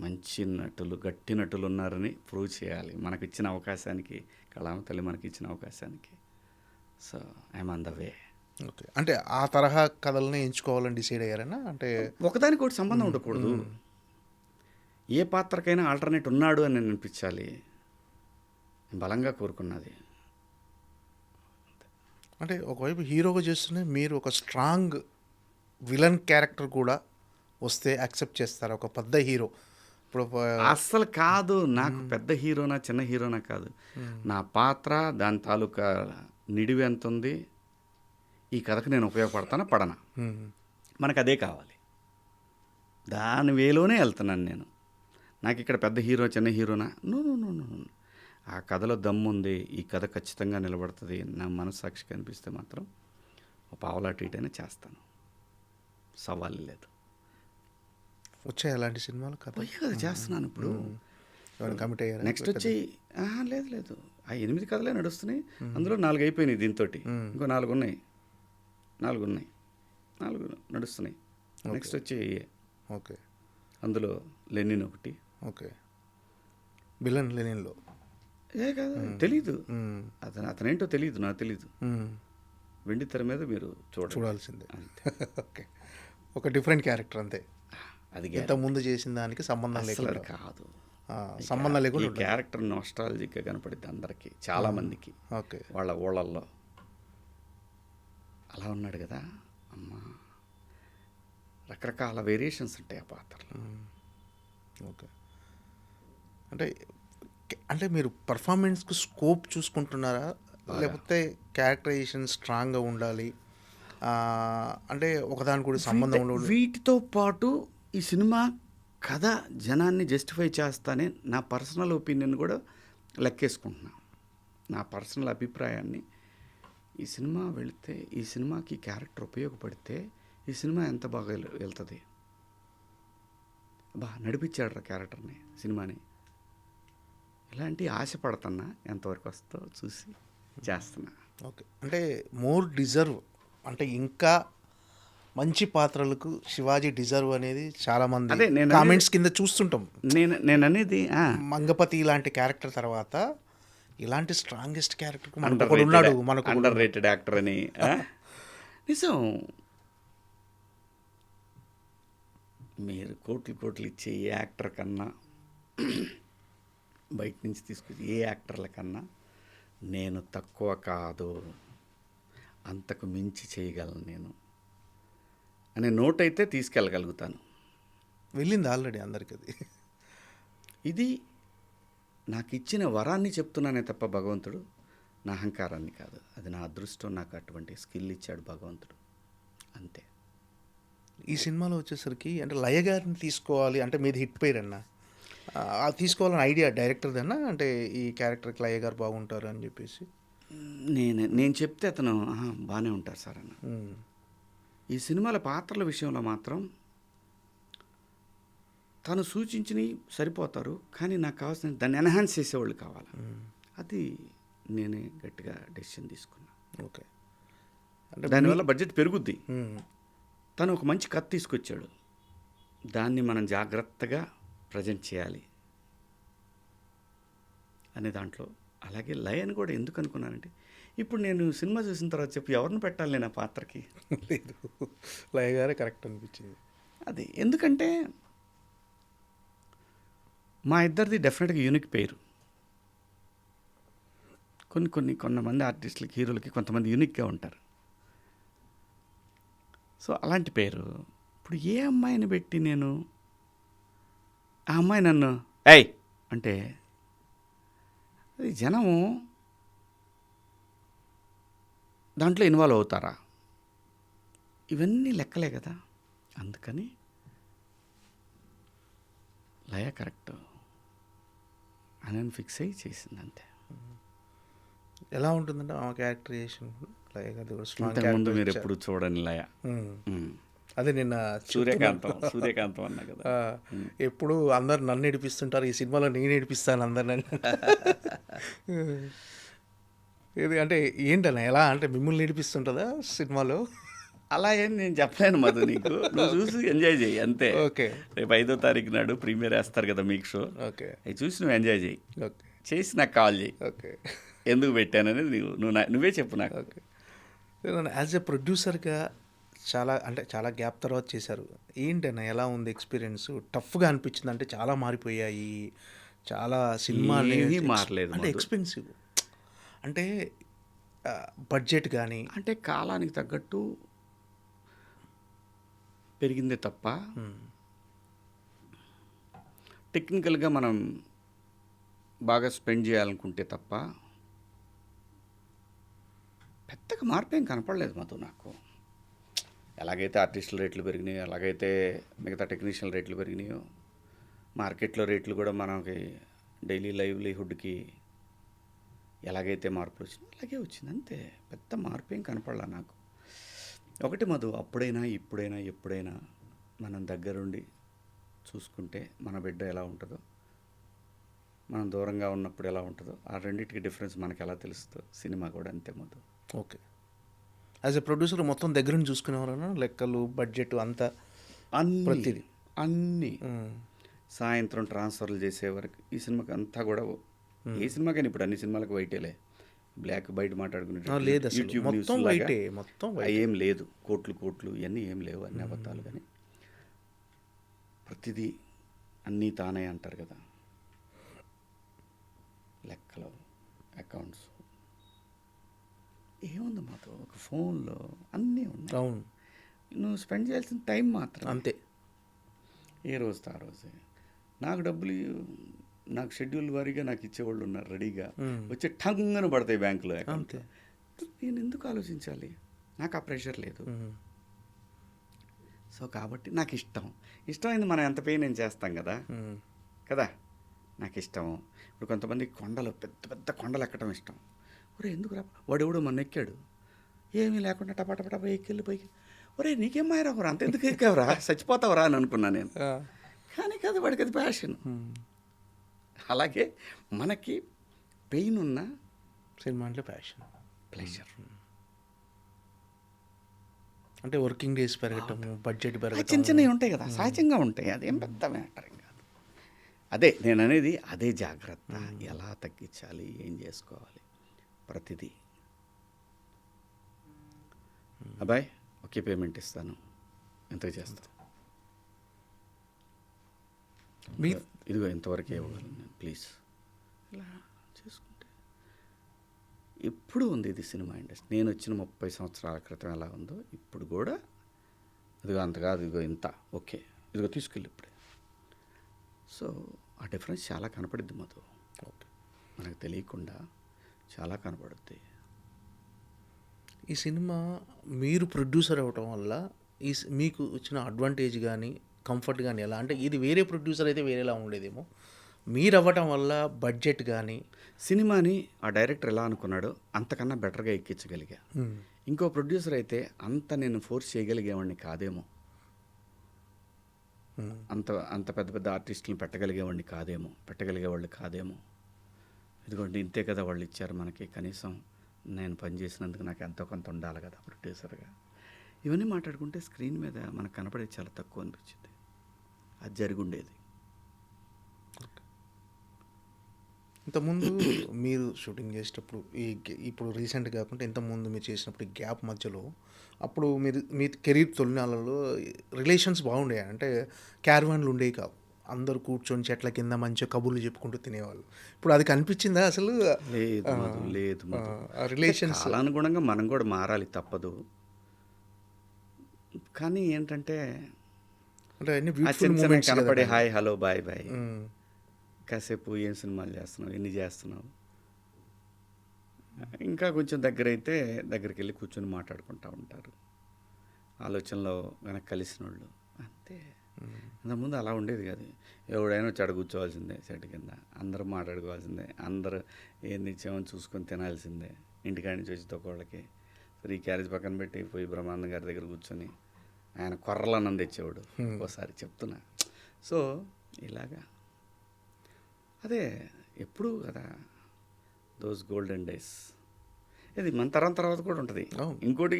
మంచి నటులు, గట్టి నటులు ఉన్నారని ప్రూవ్ చేయాలి. మనకిచ్చిన అవకాశానికి, కళామ తల్లి మనకి ఇచ్చిన అవకాశానికి. So I'm on the way. Okay. అంటే ఆ తరహా కథలనే ఎంచుకోవాలని డిసైడ్ అయ్యారన్నా? అంటే ఒకదానికి ఒకటి సంబంధం ఉండకూడదు. ఏ పాత్రకైనా ఆల్టర్నేట్ ఉన్నాడు అని నేను అనిపించాలి, బలంగా కోరుకున్నది. అంటే ఒకవైపు హీరోగా చేస్తూనే మీరు ఒక స్ట్రాంగ్ విలన్ క్యారెక్టర్ కూడా వస్తే యాక్సెప్ట్ చేస్తారు ఒక పెద్ద హీరో? ఇప్పుడు అస్సలు కాదు. నాకు పెద్ద హీరోనా చిన్న హీరోనా కాదు, నా పాత్ర దాని తాలూకా నిడివి ఎంత ఉంది, ఈ కథకు నేను ఉపయోగపడతానా పడనా, మనకు అదే కావాలి. దాని వేలోనే వెళ్తున్నాను నేను. నాకు ఇక్కడ పెద్ద హీరో చిన్న హీరోనా, నో నో నో నో. ఆ కథలో దమ్ము ఉంది, ఈ కథ ఖచ్చితంగా నిలబడుతుంది, నా మనస్సాక్షి కనిపిస్తే మాత్రం ఒక పావలా ట్రీట్ అయినా చేస్తాను, సవాల్ లేదు. వచ్చాయి అలాంటి సినిమాలు కథ పోయే కదా చేస్తున్నాను ఇప్పుడు. కమిట్ అయ్యారు? నెక్స్ట్ వచ్చి లేదు లేదు, ఆ 8 కథలే నడుస్తున్నాయి. అందులో 4 అయిపోయినాయి, దీంతో ఇంకో 4 ఉన్నాయి, 4 నడుస్తున్నాయి. నెక్స్ట్ వచ్చి ఓకే. అందులో లెనిన్ ఒకటి. ఓకే. విలన్ లెనిన్లో కాదు తెలీదు, అతనేంటో తెలీదు, నాకు తెలీదు. వెండి తెర మీద మీరు చూడాల్సిందే. ఓకే. ఒక డిఫరెంట్ క్యారెక్టర్ అంతే, అది ఇంత ముందు చేసిన దానికి సంబంధం లేకుండా కాదు. సంబంధం లేకుండా ఈ క్యారెక్టర్ నాస్టాలజిక్గా కనపడింది అందరికీ, చాలా మందికి. ఓకే. వాళ్ళ ఊళ్ళల్లో అలా ఉన్నాడు కదా అమ్మ, రకరకాల వేరియేషన్స్ ఉంటాయి ఆ పాత్రలో. ఓకే. అంటే అంటే మీరు పర్ఫార్మెన్స్కి స్కోప్ చూసుకుంటున్నారా, లేకపోతే క్యారెక్టరైజేషన్ స్ట్రాంగ్గా ఉండాలి, అంటే ఒకదాని కూడా సంబంధం ఉండదు? వీటితో పాటు ఈ సినిమా కథ జనాన్ని జస్టిఫై చేస్తానే నా పర్సనల్ ఒపీనియన్ కూడా లెక్కేసుకుంటున్నా. నా పర్సనల్ అభిప్రాయాన్ని, ఈ సినిమా వెళితే, ఈ సినిమాకి క్యారెక్టర్ ఉపయోగపడితే ఈ సినిమా ఎంత బాగా వెళ్తుంది, నడిపించాడు రా క్యారెక్టర్ని, సినిమాని, ఇలాంటి ఆశపడుతున్నా. ఎంతవరకు వస్తుందో చూసి చేస్తున్నా. ఓకే. అంటే మోర్ డిజర్వ్, అంటే ఇంకా మంచి పాత్రలకు శివాజీ డిజర్వ్ అనేది చాలా మంది కామెంట్స్ కింద చూస్తుంటాం. నేను అనేది మంగపతి లాంటి క్యారెక్టర్ తర్వాత ఇలాంటి స్ట్రాంగెస్ట్ క్యారెక్టర్ ఉన్నాడు మనకు, అండర్ రేటెడ్ యాక్టర్ అని. నిజం, మీరు కోట్లు ఇచ్చే ఏ యాక్టర్ కన్నా, బయట నుంచి తీసుకొచ్చి ఏ యాక్టర్ల కన్నా నేను తక్కువ కాదు, అంతకు మించి చేయగలను నేను అనే నోట్ అయితే తీసుకెళ్ళగలుగుతాను. వెళ్ళింది ఆల్రెడీ అందరికి. అది ఇది నాకు ఇచ్చిన వరాన్ని చెప్తున్నానే తప్ప భగవంతుడు నా అహంకారాన్ని కాదు. అది నా అదృష్టం, నాకు అటువంటి స్కిల్ ఇచ్చాడు భగవంతుడు, అంతే. ఈ సినిమాలో వచ్చేసరికి అంటే లయ గారిని తీసుకోవాలి అంటే మీది హిట్ పేరు అన్న, తీసుకోవాలని ఐడియా డైరెక్టర్దన్నా, అంటే ఈ క్యారెక్టర్కి లయ గారు బాగుంటారు అని చెప్పేసి నేను చెప్తే అతను బాగానే ఉంటారు సార్ అన్న. ఈ సినిమాల పాత్రల విషయంలో మాత్రం తను సూచించినవి సరిపోతారు, కానీ నాకు కావాల్సిన దాన్ని ఎన్హాన్స్ చేసేవాళ్ళు కావాలి. అది నేనే గట్టిగా డెసిషన్ తీసుకున్నా. ఓకే. అంటే దానివల్ల బడ్జెట్ పెరుగుద్ది. తను ఒక మంచి కథ తీసుకొచ్చాడు, దాన్ని మనం జాగ్రత్తగా ప్రజెంట్ చేయాలి అనే దాంట్లో. అలాగే లయని కూడా ఎందుకు అనుకున్నానంటే, ఇప్పుడు నేను సినిమా చూసిన తర్వాత చెప్పి ఎవరిని పెట్టాలి నేను ఆ పాత్రకి? లేదు, లయ గారే కరెక్ట్ అనిపించింది. అది ఎందుకంటే మా ఇద్దరిది డెఫినెట్గా యూనిక్ పేరు. కొంతమంది ఆర్టిస్టులకి, హీరోలకి కొంతమంది యూనిక్గా ఉంటారు. సో అలాంటి పేరు ఇప్పుడు ఏ అమ్మాయిని పెట్టి నేను, ఆ అమ్మాయి నన్ను ఏయ్ అంటే అది జనము దాంట్లో ఇన్వాల్వ్ అవుతారా? ఇవన్నీ లెక్కలే కదా. అందుకని లయ కరెక్ట్ అని ఫిక్స్ అయ్యి చేసింది అంతే. ఎలా ఉంటుందంటే ఆ క్యారెక్టరైజేషన్ లైక్ అది స్ట్రాంగ్ ఇంతకుముందు మీరు ఎప్పుడు చూడని లయ. అదే నిన్న సూర్యకాంతం అన్నా కదా. ఎప్పుడు అందరు నన్ను ఏడిపిస్తుంటారు, ఈ సినిమాలో నేను ఏడిపిస్తాను అందరిని. ఇది అంటే ఏంటన్నా ఎలా అంటే మిమ్మల్ని ఏడిపిస్తుంటుందా సినిమాలో? అలా ఏం నేను చెప్పలేను మధు నీకు. నువ్వు చూసి ఎంజాయ్ చేయి అంతే. ఓకే. రేపు 5వ తారీఖు నాడు ప్రీమియర్ వేస్తారు కదా మీకు షో. ఓకే. అవి చూసి నువ్వు ఎంజాయ్ చేయి. ఓకే. చేసి నాకు కాల్ చేయి. ఓకే. ఎందుకు పెట్టాననేది నువ్వే చెప్పు నాకు. ఓకే. యాజ్ ఎ ప్రొడ్యూసర్గా చాలా గ్యాప్ తర్వాత చేశారు. ఏంటన్నా ఎలా ఉంది ఎక్స్పీరియన్స్? టఫ్గా అనిపించింది అంటే చాలా మారిపోయాయి, చాలా సినిమాలు ఏమీ మారలేదు అంటే మధు. ఎక్స్పెన్సివ్ అంటే బడ్జెట్ కానీ అంటే కాలానికి తగ్గట్టు పెరిగిందే తప్ప టెక్నికల్గా మనం బాగా స్పెండ్ చేయాలనుకుంటే తప్ప పెద్దగా మార్పు ఏం కనపడలేదు మధు నాకు. ఎలాగైతే ఆర్టిస్టుల రేట్లు పెరిగినాయో, ఎలాగైతే మిగతా టెక్నీషియన్ రేట్లు పెరిగినాయో, మార్కెట్లో రేట్లు కూడా మనకి డైలీ లైవ్లీహుడ్కి ఎలాగైతే మార్పులు వచ్చినాయో అలాగే వచ్చింది అంతే. పెద్ద మార్పు ఏం కనపడలా నాకు. ఒకటి మధు, అప్పుడైనా ఇప్పుడైనా ఎప్పుడైనా మనం దగ్గరుండి చూసుకుంటే మన బిడ్డ ఎలా ఉంటుందో, మనం దూరంగా ఉన్నప్పుడు ఎలా ఉంటుందో, ఆ రెండింటికి డిఫరెన్స్ మనకి ఎలా తెలుస్తుందో సినిమా కూడా అంతే Madhu. Okay. As a producer మొత్తం దగ్గర నుంచి చూసుకునేవారన్నా, లెక్కలు బడ్జెట్ అంతా ప్రతిదీ అన్నీ సాయంత్రం ట్రాన్స్ఫర్లు చేసే వరకు ఈ సినిమాకి అంతా కూడా ఏ సినిమాకైనా ఇప్పుడు అన్ని సినిమాలకు వైటేలే. బ్లాక్ బయట మాట్లాడుకునే లేదు అసలు. యూట్యూబ్ మొత్తం న్యూస్ వైటే, మొత్తం వైటే. ఏం లేదు. కోట్లు ఇవన్నీ ఏం లేవు, అన్ని అబద్ధాలు. కానీ ప్రతిదీ అన్నీ తానే అంటారు కదా, లెక్కలు అకౌంట్స్ ఏముంది మాతో ఒక ఫోన్లో అన్నీ ఉన్నాయి. అవును, నువ్వు స్పెండ్ చేయాల్సిన టైం మాత్రం అంతే. ఏ రోజుతో ఆ రోజే. నాకు డబ్బులు నాకు షెడ్యూల్ వారీగా నాకు ఇచ్చేవాళ్ళు ఉన్నారు రెడీగా, వచ్చి టంగన పడతాయి బ్యాంకులో అకౌంట్. నేను ఎందుకు ఆలోచించాలి? నాకు ఆ ప్రెషర్ లేదు. సో కాబట్టి నాకు ఇష్టమైంది మనం ఎంత పే నేను చేస్తాం కదా కదా నాకు ఇష్టం. ఇప్పుడు కొంతమంది పెద్ద పెద్ద కొండలు ఎక్కడం ఇష్టం. ఒరే ఎందుకు రా, వాడెవడో మన ఎక్కాడు ఏమీ లేకుండా టపా ఎక్కెళ్ళి పైకి, ఒరే నీకేం మాయరావురా, అంత ఎందుకు ఎక్కావురా, చచ్చిపోతావురా అని అనుకున్నా నేను. కానీ కాదు, వాడికి అది ప్యాషన్. అలాగే మనకి పెయిన్ ఉన్న సినిమా అంటే ప్యాషన్, ప్లెజర్. అంటే వర్కింగ్ డేస్ పెరగటం, బడ్జెట్ పెరగటం, చిన్న చిన్నవి ఉంటాయి కదా, సహజంగా ఉంటాయి. అదేం పెద్ద మ్యాటర్ కాదు. అదే నేను అనేది, అదే జాగ్రత్త. ఎలా తగ్గించాలి, ఏం చేసుకోవాలి, ప్రతిదీ. అబ్బాయి ఒకే పేమెంట్ ఇస్తాను, ఎంతకు చేస్తాను, ఇదిగో ఇంతవరకు ఇవ్వగలను నేను, ప్లీజ్. ఇలా చేసుకుంటే ఎప్పుడు ఉంది ఇది సినిమా ఇండస్ట్రీ. నేను వచ్చిన 30 సంవత్సరాల క్రితం ఎలా ఉందో ఇప్పుడు కూడా ఇదిగో అంత కాదు, ఇదిగో ఇంత, ఓకే ఇదిగో తీసుకెళ్ళి ఇప్పుడే. సో ఆ డిఫరెన్స్ చాలా కనపడుద్ది మధు. ఓకే, మనకు తెలియకుండా చాలా కనపడుద్ది. ఈ సినిమా మీరు ప్రొడ్యూసర్ అవ్వటం వల్ల మీకు వచ్చిన అడ్వాంటేజ్ కానీ కంఫర్ట్ కానీ ఎలా అంటే, ఇది వేరే ప్రొడ్యూసర్ అయితే వేరేలా ఉండేదేమో, మీరు అవ్వటం వల్ల బడ్జెట్ కానీ సినిమాని ఆ డైరెక్టర్ ఎలా అనుకున్నాడో అంతకన్నా బెటర్గా ఎక్కించగలిగా. ఇంకో ప్రొడ్యూసర్ అయితే అంత నేను ఫోర్స్ చేయగలిగేవాడిని కాదేమో, అంత పెద్ద పెద్ద ఆర్టిస్టులను పెట్టగలిగేవాళ్ళు కాదేమో. ఇదిగోండి ఇంతే కదా వాళ్ళు ఇచ్చారు మనకి, కనీసం నేను పనిచేసినందుకు నాకు ఎంతో కొంత ఉండాలి కదా ప్రొడ్యూసర్గా. ఇవన్నీ మాట్లాడుకుంటే స్క్రీన్ మీద మనకు కనపడేది చాలా తక్కువ అనిపించింది. అది జరిగి ఉండేది. ఇంతకుముందు మీరు షూటింగ్ చేసేటప్పుడు ఇప్పుడు రీసెంట్ కాకుండా ఇంతకుముందు మీరు చేసినప్పుడు ఈ గ్యాప్ మధ్యలో, అప్పుడు మీరు మీ కెరీర్ తొలినాళ్ళలో రిలేషన్స్ బాగుండేవి. అంటే క్యారవాన్లు ఉండేవి కావు, అందరూ కూర్చొని చెట్ల కింద మంచిగా కబుర్లు చెప్పుకుంటూ తినేవాళ్ళు. ఇప్పుడు అది కనిపించిందా అసలు? లేదు. రిలేషన్స్ అనుగుణంగా మనం కూడా మారాలి, తప్పదు. కానీ ఏంటంటే అంటే కనపడే హాయ్ హలో బాయ్ బాయ్, కాసేపు ఏం సినిమాలు చేస్తున్నావు, ఎన్ని చేస్తున్నావు, ఇంకా కొంచెం దగ్గరికి వెళ్ళి కూర్చొని మాట్లాడుకుంటూ ఉంటారు. ఆలోచనలో వెనక్కి కలిసిన వాళ్ళు అంతే. ఇంతకుముందు అలా ఉండేది కాదు. ఎవడైనా వచ్చి అక్కడ కూర్చోవాల్సిందే, చెట్టు కింద అందరూ మాట్లాడుకోవాల్సిందే, అందరూ ఏంది ఇచ్చామని చూసుకొని తినాల్సిందే. ఇంటికాడి నుంచి వచ్చి తొక్కవాళ్ళకి సరే ఈ క్యారేజ్ పక్కన పెట్టి పోయి బ్రహ్మానందం గారి దగ్గర కూర్చొని ఆయన కొర్రలు అన్నం తెచ్చేవాడు ఒకసారి చెప్తున్నా. సో ఇలాగా అదే ఎప్పుడు కదా దోస్ గోల్డెన్ డేస్. ఇది మన తరం తర్వాత కూడా ఉంటుంది. ఇంకోటి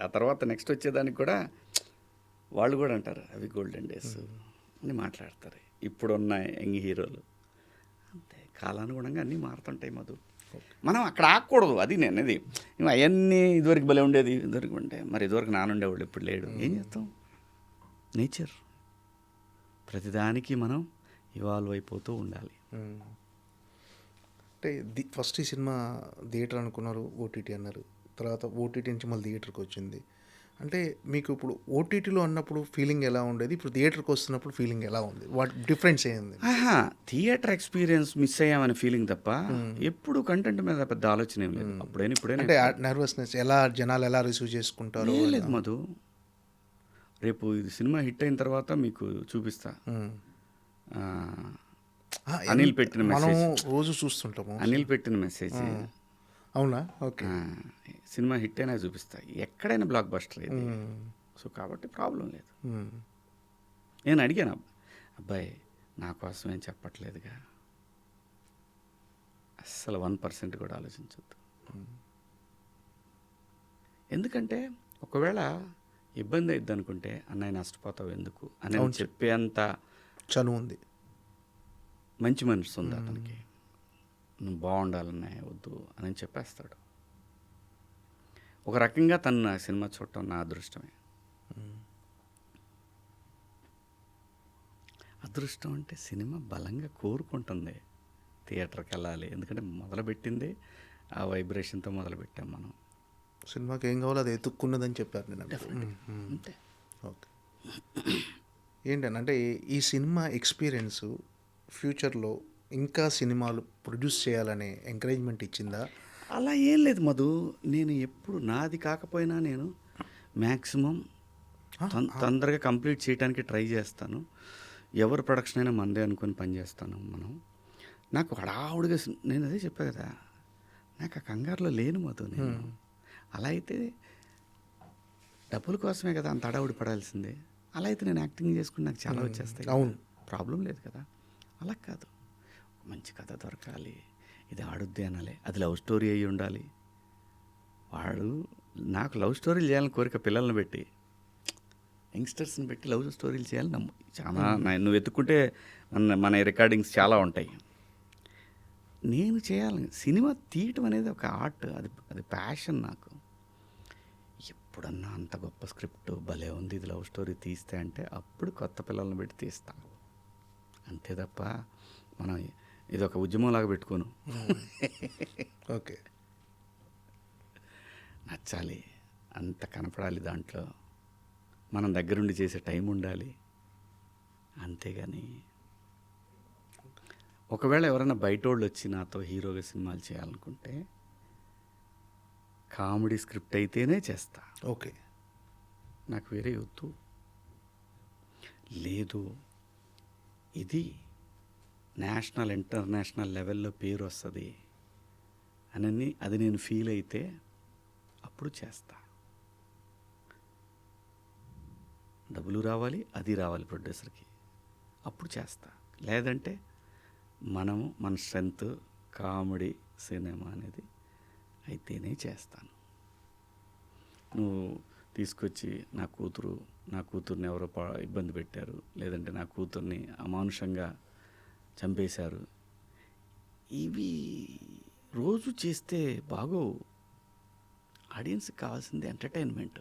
ఆ తర్వాత నెక్స్ట్ వచ్చేదానికి కూడా వాళ్ళు కూడా అంటారు అవి గోల్డెన్ డేస్ అని మాట్లాడతారు ఇప్పుడున్న యంగ్ హీరోలు. అంతే కాలానుగుణంగా అన్నీ మారుతుంటాయి మధు. మనం అక్కడ ఆగకూడదు. అది నేను ఇది అవన్నీ ఇదివరకు భలే ఉండేది, ఇదివరకు ఉంటే మరి ఇదివరకు నానుండేవాళ్ళు ఇప్పుడు లేడు. ఏం చేస్తాం, నేచర్. ప్రతిదానికి మనం ఇవాల్వ్ అయిపోతూ ఉండాలి. అంటే ఫస్ట్ ఈ సినిమా థియేటర్ అనుకున్నారు, ఓటీటీ అన్నారు, తర్వాత ఓటీటీ నుంచి మళ్ళీ థియేటర్కి వచ్చింది. అంటే మీకు ఇప్పుడు ఓటీటీలో అన్నప్పుడు ఫీలింగ్ ఎలా ఉండేది, ఇప్పుడు థియేటర్కి వస్తున్నప్పుడు ఫీలింగ్ ఎలా ఉంది, వాటి డిఫరెన్స్ ఏంది? థియేటర్ ఎక్స్పీరియన్స్ మిస్ అయ్యామనే ఫీలింగ్ తప్ప ఎప్పుడు కంటెంట్ మీద పెద్ద ఆలోచన ఏం లేదు. ఇప్పుడైనా అంటే నర్వస్నెస్ ఎలా, జనాలు ఎలా రిసీవ్ చేసుకుంటారు లేదు మధు. రేపు ఇది సినిమా హిట్ అయిన తర్వాత మీకు చూపిస్తా. అనిల్ పెట్టిన మెసేజ్ రోజు చూస్తుంటాము. అనిల్ పెట్టిన మెసేజ్ అవునా? ఓకే. సినిమా హిట్ అయినా చూపిస్తా. ఎక్కడైనా బ్లాక్ బస్టర్ ఇది. సో కాబట్టి ప్రాబ్లం లేదు. నేను అడిగాను, అబ్బాయి నా కోసం ఏం చెప్పట్లేదుగా, అస్సలు 1% కూడా ఆలోచించొద్దు. ఎందుకంటే ఒకవేళ ఇబ్బంది అయిద్ది అనుకుంటే అన్నయ్య నష్టపోతావు ఎందుకు అని చెప్పేంత చనువు ఉంది, మంచి మనసు ఉంది అతనికి. నువ్వు బాగుండాలన్నయ్య వద్దు అని చెప్పేస్తాడు. ఒక రకంగా తను నా సినిమా చూడటం నా అదృష్టమే. అదృష్టం అంటే సినిమా బలంగా కోరుకుంటుంది థియేటర్కి వెళ్ళాలి. ఎందుకంటే మొదలుపెట్టింది ఆ వైబ్రేషన్తో మొదలుపెట్టాం మనం. సినిమాకి ఏం కావాలో అది ఎత్తుక్కున్నదని చెప్పారు నేను. అంతే. ఓకే. ఏంటంటే ఈ సినిమా ఎక్స్పీరియన్స్ ఫ్యూచర్లో ఇంకా సినిమాలు ప్రొడ్యూస్ చేయాలనే ఎంకరేజ్మెంట్ ఇచ్చిందా? అలా ఏం లేదు మధు. నేను ఎప్పుడు నాది కాకపోయినా నేను మ్యాక్సిమం తొందరగా కంప్లీట్ చేయడానికి ట్రై చేస్తాను. ఎవరి ప్రొడక్షన్ అయినా మందే అనుకొని పనిచేస్తాను మనం. నాకు హడావుడిగా నేను అదే చెప్పా కదా, నాకు ఆ కంగారులో లేను మధు. నేను అలా అయితే డబ్బుల కోసమే కదా అంత హడావుడి పడాల్సిందే. అలా అయితే నేను యాక్టింగ్ చేసుకుని నాకు చాలా వచ్చేస్తాయి. అవును, ప్రాబ్లం లేదు కదా. అలా కాదు, మంచి కథ దొరకాలి, ఇది ఆడుద్ది అనాలి, అది లవ్ స్టోరీ అయ్యి ఉండాలి. నాకు లవ్ స్టోరీలు చేయాలని కోరిక, పిల్లల్ని పెట్టి యంగ్స్టర్స్ని పెట్టి లవ్ స్టోరీలు చేయాలని చాలా. నువ్వు వెతుక్కుంటే మన రికార్డింగ్స్ చాలా ఉంటాయి. నేను చేయాలి, సినిమా తీయటం అనేది ఒక ఆర్ట్, అది ప్యాషన్ నాకు. ఎప్పుడన్నా అంత గొప్ప స్క్రిప్ట్ భలే ఉంది, ఇది లవ్ స్టోరీ తీస్తే అంటే అప్పుడు కొత్త పిల్లల్ని పెట్టి తీస్తాను. అంతే తప్ప మనం ఇది ఒక ఉద్యమంలాగా పెట్టుకోను. ఓకే. నచ్చాలి, అంత కనపడాలి, దాంట్లో మనం దగ్గరుండి చేసే టైం ఉండాలి. అంతేగాని ఒకవేళ ఎవరైనా బయట వాళ్ళు వచ్చి నాతో హీరోగా సినిమాలు చేయాలనుకుంటే కామెడీ స్క్రిప్ట్ అయితేనే చేస్తా. ఓకే. నాకు వేరే వద్దు. లేదు ఇది నేషనల్ ఇంటర్నేషనల్ లెవెల్లో పేరు వస్తుంది అని అది నేను ఫీల్ అయితే అప్పుడు చేస్తా. డబ్బులు రావాలి, అది రావాలి ప్రొడ్యూసర్కి, అప్పుడు చేస్తా. లేదంటే మనము మన స్ట్రెంత్ కామెడీ సినిమా అనేది అయితేనే చేస్తాను. నువ్వు తీసుకొచ్చి నా కూతుర్ని ఎవరో ఇబ్బంది పెట్టారు, లేదంటే నా కూతుర్ని అమానుషంగా చంపేశారు, ఇవి రోజు చేస్తే బాగోవు. ఆడియన్స్కి కావాల్సింది ఎంటర్టైన్మెంట్.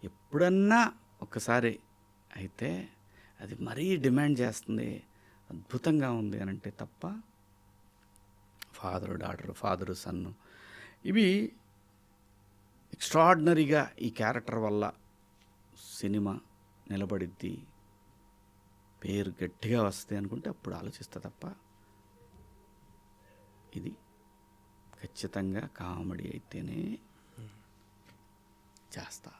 ఎప్పుడన్నా ఒక్కసారి అయితే అది మరీ డిమాండ్ చేస్తుంది, అద్భుతంగా ఉంది అని అంటే తప్ప ఫాదరు డాటరు, ఫాదరు సన్ను, ఇవి ఎక్స్ట్రాడినరీగా ఈ క్యారెక్టర్ వల్ల సినిమా నిలబడిద్ది, పేరు గట్టిగా వస్తుంది అనుకుంటే అప్పుడు ఆలోచిస్తా తప్ప ఇది ఖచ్చితంగా కామెడీ అయితేనే చేస్తా.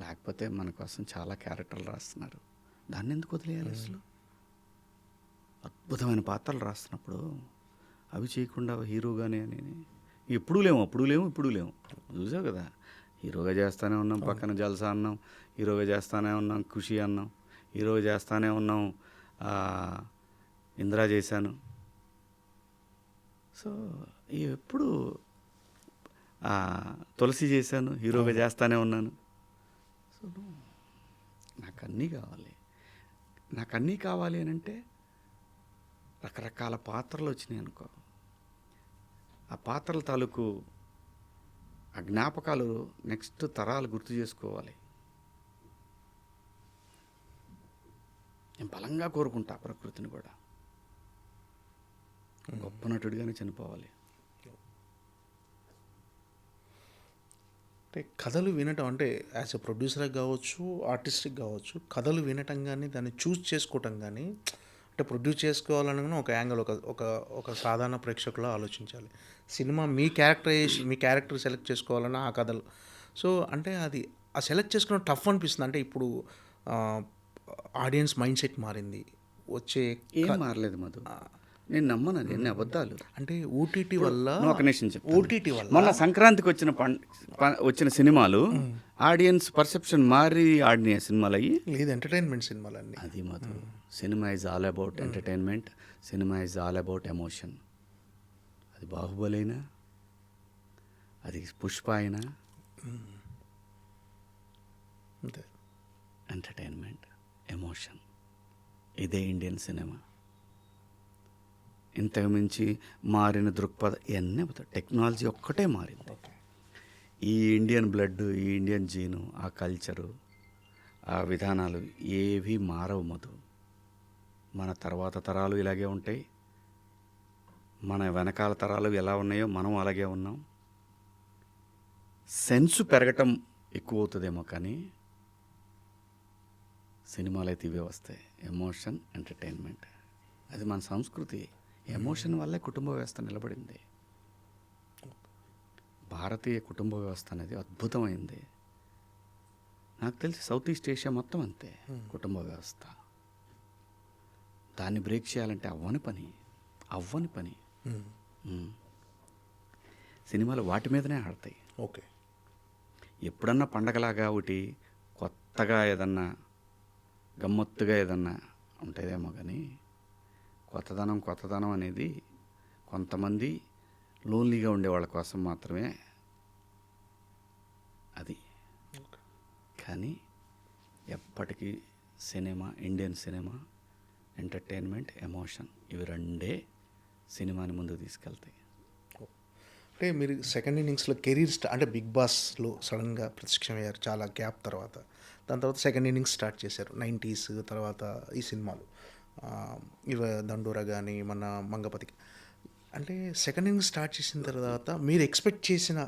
లేకపోతే మన కోసం చాలా క్యారెక్టర్లు రాస్తున్నారు, దాన్ని ఎందుకు వదిలేయాలి అసలు? అద్భుతమైన పాత్రలు రాస్తున్నప్పుడు అవి చేయకుండా హీరోగానే అని ఎప్పుడూ లేము, అప్పుడు లేము, ఇప్పుడు లేము. చూసావు కదా, హీరోగా చేస్తానే ఉన్నాం, పక్కన జల్సా అన్నాం, హీరోగా చేస్తానే ఉన్నాం, ఖుషి అన్నాం, హీరోగా చేస్తానే ఉన్నాం, ఇందిరా చేశాను. సో ఎప్పుడు తులసి చేశాను, హీరోగా చేస్తానే ఉన్నాను. సో నాకు అన్నీ కావాలి. నాకు అన్నీ కావాలి అని అంటే రకరకాల పాత్రలు వచ్చినాయి అనుకో, ఆ పాత్రల తాలూకు ఆ జ్ఞాపకాలు నెక్స్ట్ తరాలు గుర్తు చేసుకోవాలి. నేను బలంగా కోరుకుంటా ప్రకృతిని కూడా, గొప్ప నటుడిగానే చనిపోవాలి. అంటే కథలు వినటం అంటే యాజ్ ఎ ప్రొడ్యూసర్కి కావచ్చు, ఆర్టిస్ట్కి కావచ్చు, కథలు వినటం కానీ దాన్ని చూస్ చేసుకోవటం కానీ, అంటే ప్రొడ్యూస్ చేసుకోవాలని ఒక యాంగిల్, ఒక సాధారణ ప్రేక్షకులా ఆలోచించాలి. సినిమా మీ క్యారెక్టర్ సెలెక్ట్ చేసుకోవాలన్నా ఆ కథలు. సో అంటే అది ఆ సెలెక్ట్ చేసుకున్న టఫ్ అనిపిస్తుంది. అంటే ఇప్పుడు ఆడియన్స్ మైండ్ సెట్ మారింది. వచ్చే ఏం మారలేదు మధు, నేను నమ్మను అది, ఎన్ని అబద్ధాలు. అంటే ఓటీటీ వల్ల, ఒక నిమిషం చెప్తాను. ఓటీటీ వల్ల మొన్న సంక్రాంతికి వచ్చిన సినిమాలు ఆడియన్స్ పర్సెప్షన్ మారి ఆడినాయి సినిమాలు అయ్యి. లేదు, ఎంటర్టైన్మెంట్ సినిమాలన్నీ. అది Madhu, cinema is all about entertainment, cinema is all about emotion. అది బాహుబలి అయినా, అది పుష్ప అయినా, అంతే. ఎంటర్టైన్మెంట్, ఎమోషన్, ఇదే ఇండియన్ సినిమా. ఇంతకు మించి మారిన దృక్పథం ఇవన్నీ టెక్నాలజీ ఒక్కటే మారింది. ఈ ఇండియన్ బ్లడ్, ఈ ఇండియన్ జీను, ఆ కల్చరు, ఆ విధానాలు ఏవి మారవు మధు. మన తర్వాత తరాలు ఇలాగే ఉంటాయి, మన వెనకాల తరాలు ఎలా ఉన్నాయో మనం అలాగే ఉన్నాం. సెన్సు పెరగటం ఎక్కువ అవుతుందేమో, కానీ సినిమాలు అయితే ఇవే వస్తాయి, ఎమోషన్, ఎంటర్టైన్మెంట్. అది మన సంస్కృతి. ఎమోషన్ వల్లే కుటుంబ వ్యవస్థ నిలబడింది. భారతీయ కుటుంబ వ్యవస్థ అనేది అద్భుతమైంది. నాకు తెలిసి సౌత్ ఈస్ట్ ఏషియా మొత్తం అంతే కుటుంబ వ్యవస్థ. దాన్ని బ్రేక్ చేయాలంటే అవ్వని పని. సినిమాలు వాటి మీదనే ఆడతాయి. ఓకే. ఎప్పుడన్నా పండగలాగా ఒకటి కొత్తగా ఏదన్నా గమ్మత్తుగా ఏదన్నా ఉంటుందేమో, కానీ కొత్తదనం అనేది కొంతమంది లోన్లీగా ఉండే వాళ్ళ కోసం మాత్రమే అది. కానీ ఎప్పటికీ cinema, Indian cinema, entertainment, emotion, ఇవి రెండే సినిమాని ముందుకు తీసుకెళ్తాయి. అంటే మీరు సెకండ్ ఇన్నింగ్స్లో కెరీర్ అంటే బిగ్ బాస్లో సడన్గా ప్రత్యక్షమయ్యారు చాలా గ్యాప్ తర్వాత. దాని తర్వాత సెకండ్ ఇన్నింగ్స్ స్టార్ట్ చేశారు 90s తర్వాత ఈ సినిమాలు, ఇవ దండోరా కానీ మన మంగపతికి. అంటే సెకండ్ ఇన్నింగ్స్ స్టార్ట్ చేసిన తర్వాత మీరు ఎక్స్పెక్ట్ చేసిన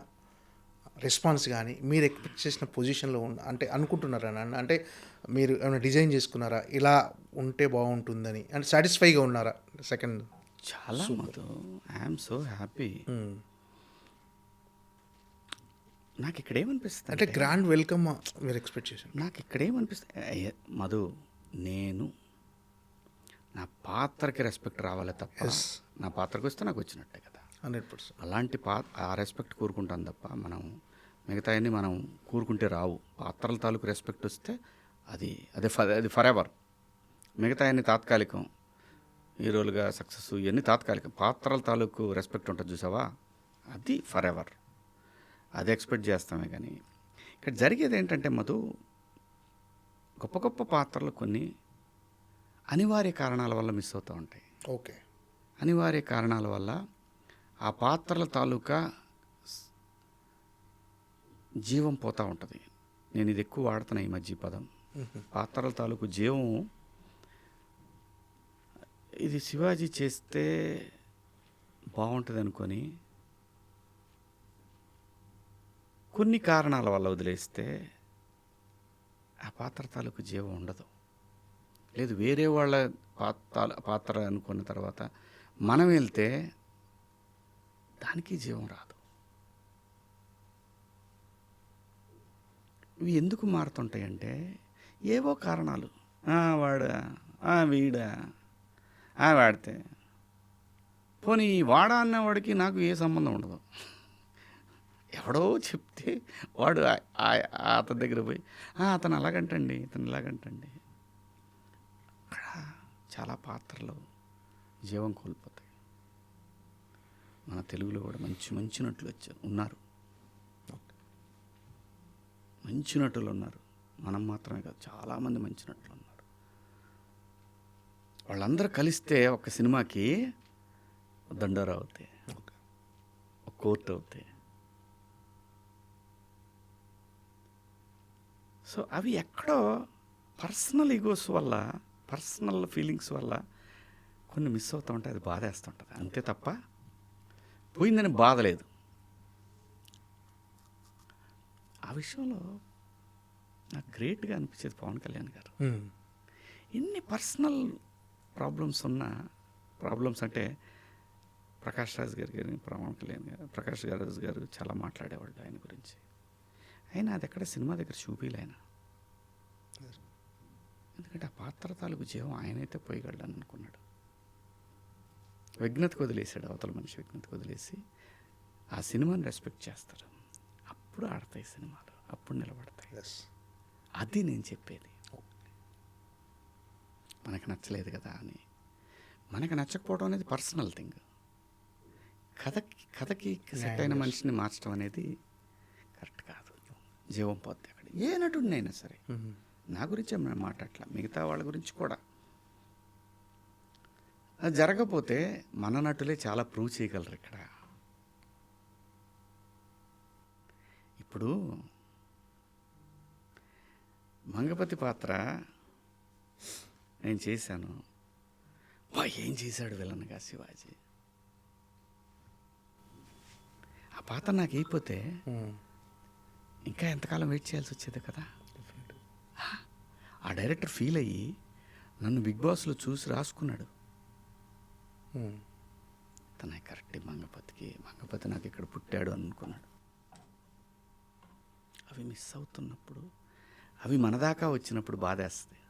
రెస్పాన్స్ కానీ, మీరు ఎక్స్పెక్ట్ చేసిన పొజిషన్లో అంటే అనుకుంటున్నారా? అంటే మీరు ఏమైనా డిజైన్ చేసుకున్నారా, ఇలా ఉంటే బాగుంటుందని, అంటే సాటిస్ఫైగా ఉన్నారా? సెకండ్ చాలా మధు, ఐఎమ్ సో హ్యాపీ. నాకు ఇక్కడ ఏమనిపిస్తుంది అంటే గ్రాండ్ వెల్కమ్ మీరు ఎక్స్పెక్ట్ చేశారు. నాకు ఇక్కడ ఏమనిపిస్తుంది మధు, నేను నా పాత్రకి రెస్పెక్ట్ రావాలి తప్ప, నా పాత్రకు వస్తే నాకు వచ్చినట్టే కదా 100%. అలాంటి ఆ రెస్పెక్ట్ కోరుకుంటాను తప్ప, మనం మిగతా అన్నీ మనం కోరుకుంటే రావు. పాత్రల తాలూకు రెస్పెక్ట్ వస్తే అది ఫర్ ఎవర్. మిగతా అన్నీ తాత్కాలికం, హీరోలుగా సక్సెస్ ఇవన్నీ తాత్కాలికం. పాత్రల తాలూకు రెస్పెక్ట్ ఉంటుంది చూసావా, అది ఫర్ ఎవర్. అది ఎక్స్పెక్ట్ చేస్తామే. కానీ ఇక్కడ జరిగేది ఏంటంటే మధు, గొప్ప గొప్ప పాత్రలు కొన్ని అనివార్య కారణాల వల్ల మిస్ అవుతూ ఉంటాయి. ఓకే. అనివార్య కారణాల వల్ల ఆ పాత్రల తాలూకా జీవం పోతూ ఉంటుంది. నేను ఇది ఎక్కువ వాడుతున్నా ఈ మధ్య పదం, పాత్రల తాలూకు జీవం. ఇది శివాజీ చేస్తే బాగుంటుంది అనుకొని కొన్ని కారణాల వల్ల వదిలేస్తే ఆ పాత్ర తాలూకు జీవం ఉండదు. లేదు, వేరే వాళ్ళ పాత్ర అనుకున్న తర్వాత మనం వెళ్తే దానికి జీవం రాదు. ఇవి ఎందుకు మారుతుంటాయంటే ఏవో కారణాలు. వాడా, వీడా, వాడితే పోనీ ఈ వాడా అన్నవాడికి నాకు ఏ సంబంధం ఉండదు. ఎవడో చెప్తే వాడు అతని దగ్గర పోయి అతను అలాగంటండి, ఇతను ఇలాగంటండి. అక్కడ చాలా పాత్రలు జీవం కోల్పోతాయి. మన తెలుగులో కూడా మంచి మంచి నటులు ఉన్నారు, మంచి నటులు ఉన్నారు. మనం మాత్రమే కాదు, చాలామంది మంచి నటులు ఉన్నారు. వాళ్ళందరూ కలిస్తే ఒక సినిమాకి దండోరా అవుతాయి, ఒక కోర్టు అవుతాయి. సో అవి ఎక్కడో పర్సనల్ ఈగోస్ వల్ల, పర్సనల్ ఫీలింగ్స్ వల్ల కొన్ని మిస్ అవుతూ ఉంటాయి. అది బాధేస్తుంటుంది అంతే తప్ప పోయిందని బాధ లేదు. ఆ విషయంలో నాకు గ్రేట్గా అనిపించేది పవన్ కళ్యాణ్ గారు. ఎన్ని పర్సనల్ ప్రాబ్లమ్స్ ఉన్నా, ప్రాబ్లమ్స్ అంటే ప్రకాష్ రాజ్ గారు కానీ పవన్ కళ్యాణ్ గారు, ప్రకాష్ రాజ్ గారు చాలా మాట్లాడేవాళ్ళు ఆయన గురించి. అయినా అది ఎక్కడ సినిమా దగ్గర చూపిలే ఆయన. ఎందుకంటే ఆ పాత్ర తాలూకు జీవం ఆయనైతే పోయగలడని అనుకున్నాడు. విఘ్నతకు వదిలేశాడు, అవతల మనిషి విఘ్నతకు వదిలేసి ఆ సినిమాని రెస్పెక్ట్ చేస్తారు. అప్పుడు ఆడతాయి సినిమాలు, అప్పుడు నిలబడతాయి. అది నేను చెప్పేది. మనకు నచ్చలేదు కదా అని, మనకు నచ్చకపోవడం అనేది పర్సనల్ థింగ్. కథకి సెట్ అయిన మనిషిని మార్చడం అనేది కరెక్ట్ కాదు. జీవం పోద్ది అక్కడ. ఏ నటుడినైనా సరే, నా గురించే మేము మాట్లాడట్లా, మిగతా వాళ్ళ గురించి కూడా. అది జరగకపోతే మన నటులే చాలా ప్రూవ్ చేయగలరు ఇక్కడ. ఇప్పుడు మంగపతి పాత్ర నేను చేశాను. ఏం చేశాడు విలన్గా శివాజీ. ఆ పాత్ర నాకు అయిపోతే ఇంకా ఎంతకాలం వెయిట్ చేయాల్సి వచ్చేది కదా. ఆ డైరెక్టర్ ఫీల్ అయ్యి నన్ను బిగ్ బాస్లో చూసి రాసుకున్నాడు. తన కరెక్ట్ మంగపతి నాకు ఇక్కడ పుట్టాడు అనుకున్నాడు. అవి మిస్ అవుతున్నప్పుడు, అవి మన దాకా వచ్చినప్పుడు బాధేస్తుంది.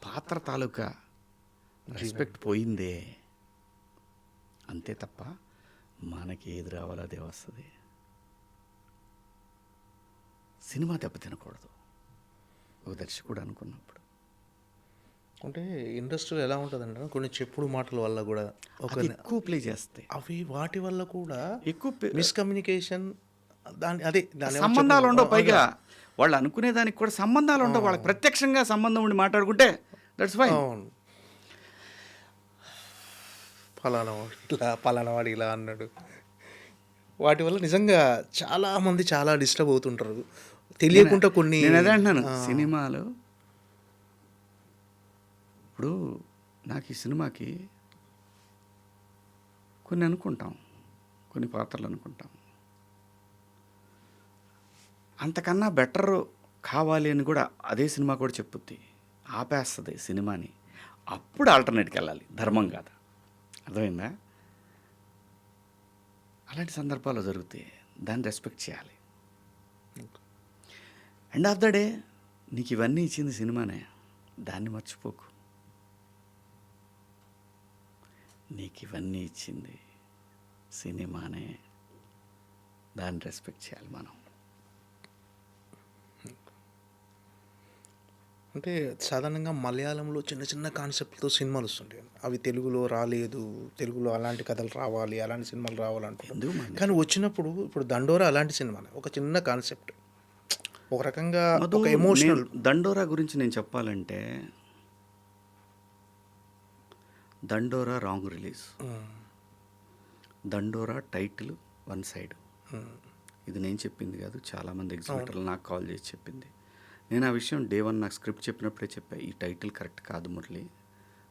పాత్ర తాలూకా రెస్పెక్ట్ పోయిందే అంతే తప్ప మనకి ఏది రావాలో అదే వస్తుంది. సినిమా దెబ్బతినకూడదు ఒక దర్శకుడు అనుకున్నప్పుడు. అంటే ఇండస్ట్రీలో ఎలా ఉంటుందంటే కొన్ని చెప్పుడు మాటల వల్ల కూడా ఎక్కువ ప్లే చేస్తాయి. అవి వాటి వల్ల కూడా ఎక్కువ మిస్కమ్యూనికేషన్, దాని సంబంధాలు ఉండవు. పైగా వాళ్ళు అనుకునే దానికి కూడా సంబంధాలు ఉండవు. వాళ్ళకి ప్రత్యక్షంగా సంబంధం ఉండి మాట్లాడుకుంటే దట్స్ ఫైన్. పలానా వాడు ఇలా అన్నాడు. వాటి వల్ల నిజంగా చాలామంది చాలా డిస్టర్బ్ అవుతుంటారు తెలియకుండా. కొన్ని నేను అదే అంటున్నాను, సినిమాలు ఇప్పుడు నాకు ఈ సినిమాకి కొన్ని అనుకుంటాం, కొన్ని పాత్రలు అనుకుంటాం, అంతకన్నా బెటర్ కావాలి అని కూడా అదే సినిమా కూడా చెప్పుద్ది, ఆపేస్తుంది సినిమాని. అప్పుడు ఆల్టర్నేట్కి వెళ్ళాలి, ధర్మం కాదు. అర్థమైందా? అలాంటి సందర్భాలు జరుగుతాయి, దాన్ని రెస్పెక్ట్ చేయాలి. ఎండ్ ఆఫ్ ద డే నీకు ఇవన్నీ ఇచ్చింది సినిమానే, దాన్ని మర్చిపోకు. నీకు ఇవన్నీ ఇచ్చింది సినిమానే, దాన్ని రెస్పెక్ట్ చేయాలి మనం. అంటే సాధారణంగా మలయాళంలో చిన్న చిన్న కాన్సెప్ట్తో సినిమాలు వస్తుంటాయి. అవి తెలుగులో రాలేదు, తెలుగులో అలాంటి కథలు రావాలి, అలాంటి సినిమాలు రావాలంటే. కానీ వచ్చినప్పుడు ఇప్పుడు దండోరా అలాంటి సినిమానే, ఒక చిన్న కాన్సెప్ట్, ఒక రకంగా ఒక ఎమోషనల్. దండోరా గురించి నేను చెప్పాలంటే, దండోరా రాంగ్ రిలీజ్. దండోరా టైటిల్ వన్ సైడ్. ఇది నేను చెప్పింది కాదు, చాలామంది ఎగ్జిబిటర్లు నాకు కాల్ చేసి చెప్పింది. నేను ఆ విషయం డే 1 నాకు స్క్రిప్ట్ చెప్పినప్పుడే చెప్పా, ఈ టైటిల్ కరెక్ట్ కాదు మురళి,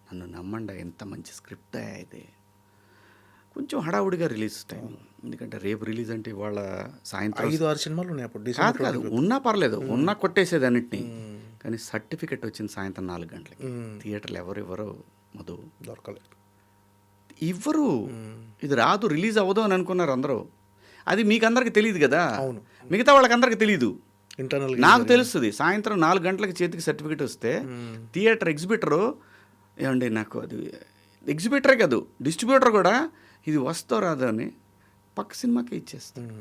నన్ను నమ్మండి, ఎంత మంచి స్క్రిప్ట్ ఇది. కొంచెం హడావుడిగా రిలీజ్ టైం, ఎందుకంటే రేపు రిలీజ్ అంటే వాళ్ళ సాయంత్రం 5-6 సినిమాలు ఉన్నాయి అప్పుడు. కాదు ఉన్నా పర్లేదు, ఉన్నా కొట్టేసేది అన్నిటినీ. కానీ సర్టిఫికెట్ వచ్చింది సాయంత్రం 4 గంటలకి. థియేటర్లు ఎవరెవరో మధు దొరకలేదు, ఇవ్వరు. ఇది రాదు, రిలీజ్ అవ్వదు అని అనుకున్నారు అందరూ. అది మీకు అందరికి తెలియదు కదా, మిగతా వాళ్ళకి అందరికి తెలియదు. ఇంటర్నల్ నాకు తెలుస్తుంది సాయంత్రం 4 గంటలకు చేతికి సర్టిఫికేట్ వస్తే థియేటర్ ఎగ్జిబిటరు ఏమండి నాకు అది ఎగ్జిబిటరే కాదు డిస్ట్రిబ్యూటర్ కూడా ఇది వస్తో రాదో అని పక్క సినిమాకే ఇచ్చేస్తాను.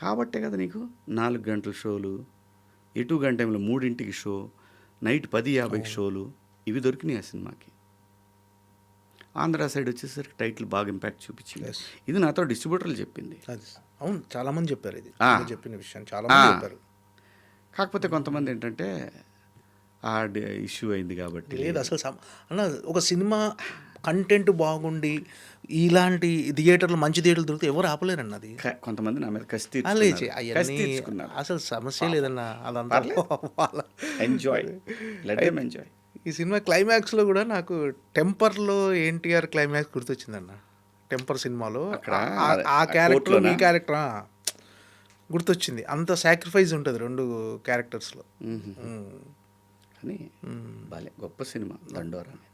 కాబట్టే కదా నీకు 4 గంటల షోలు, ఎటు గంట టైంలో 3ంటికి షో, నైట్ 10:50కి షోలు ఇవి దొరికినాయి ఆ సినిమాకి. ఆంధ్ర సైడ్ వచ్చేసరికి టైటిల్ బాగా ఇంపాక్ట్ చూపించింది. ఇది నాతో డిస్ట్రిబ్యూటర్లు చెప్పింది. అవును, చాలా మంది చెప్పారు ఇది చెప్పిన విషయం, చాలా ఆ. మంది చెప్పారు. కాకపోతే కొంతమంది ఏంటంటే ఆ ఇష్యూ అయింది కాబట్టి లేదు అసలు అన్న ఒక సినిమా కంటెంట్ బాగుండి ఇలాంటి థియేటర్లు మంచి థియేటర్లు దొరికితే ఎవరు ఆపలేరన్న అది. కొంతమంది నా మీద కసి అవన్నీ అసలు సమస్య లేదన్న, అదంతా ఎంజాయ్ లెట్ దెమ్ ఎంజాయ్. ఈ సినిమా క్లైమాక్స్లో కూడా నాకు టెంపర్లో ఎన్టీఆర్ క్లైమాక్స్ గుర్తొచ్చిందన్న. టెంపర్ సినిమాలో అక్కడ ఆ క్యారెక్టర్ ఈ క్యారెక్టర్ గుర్తొచ్చింది. అంత సాక్రిఫైస్ ఉంటుంది 2 క్యారెక్టర్స్లో. కానీ భలే గొప్ప సినిమా దండోరా అనేది.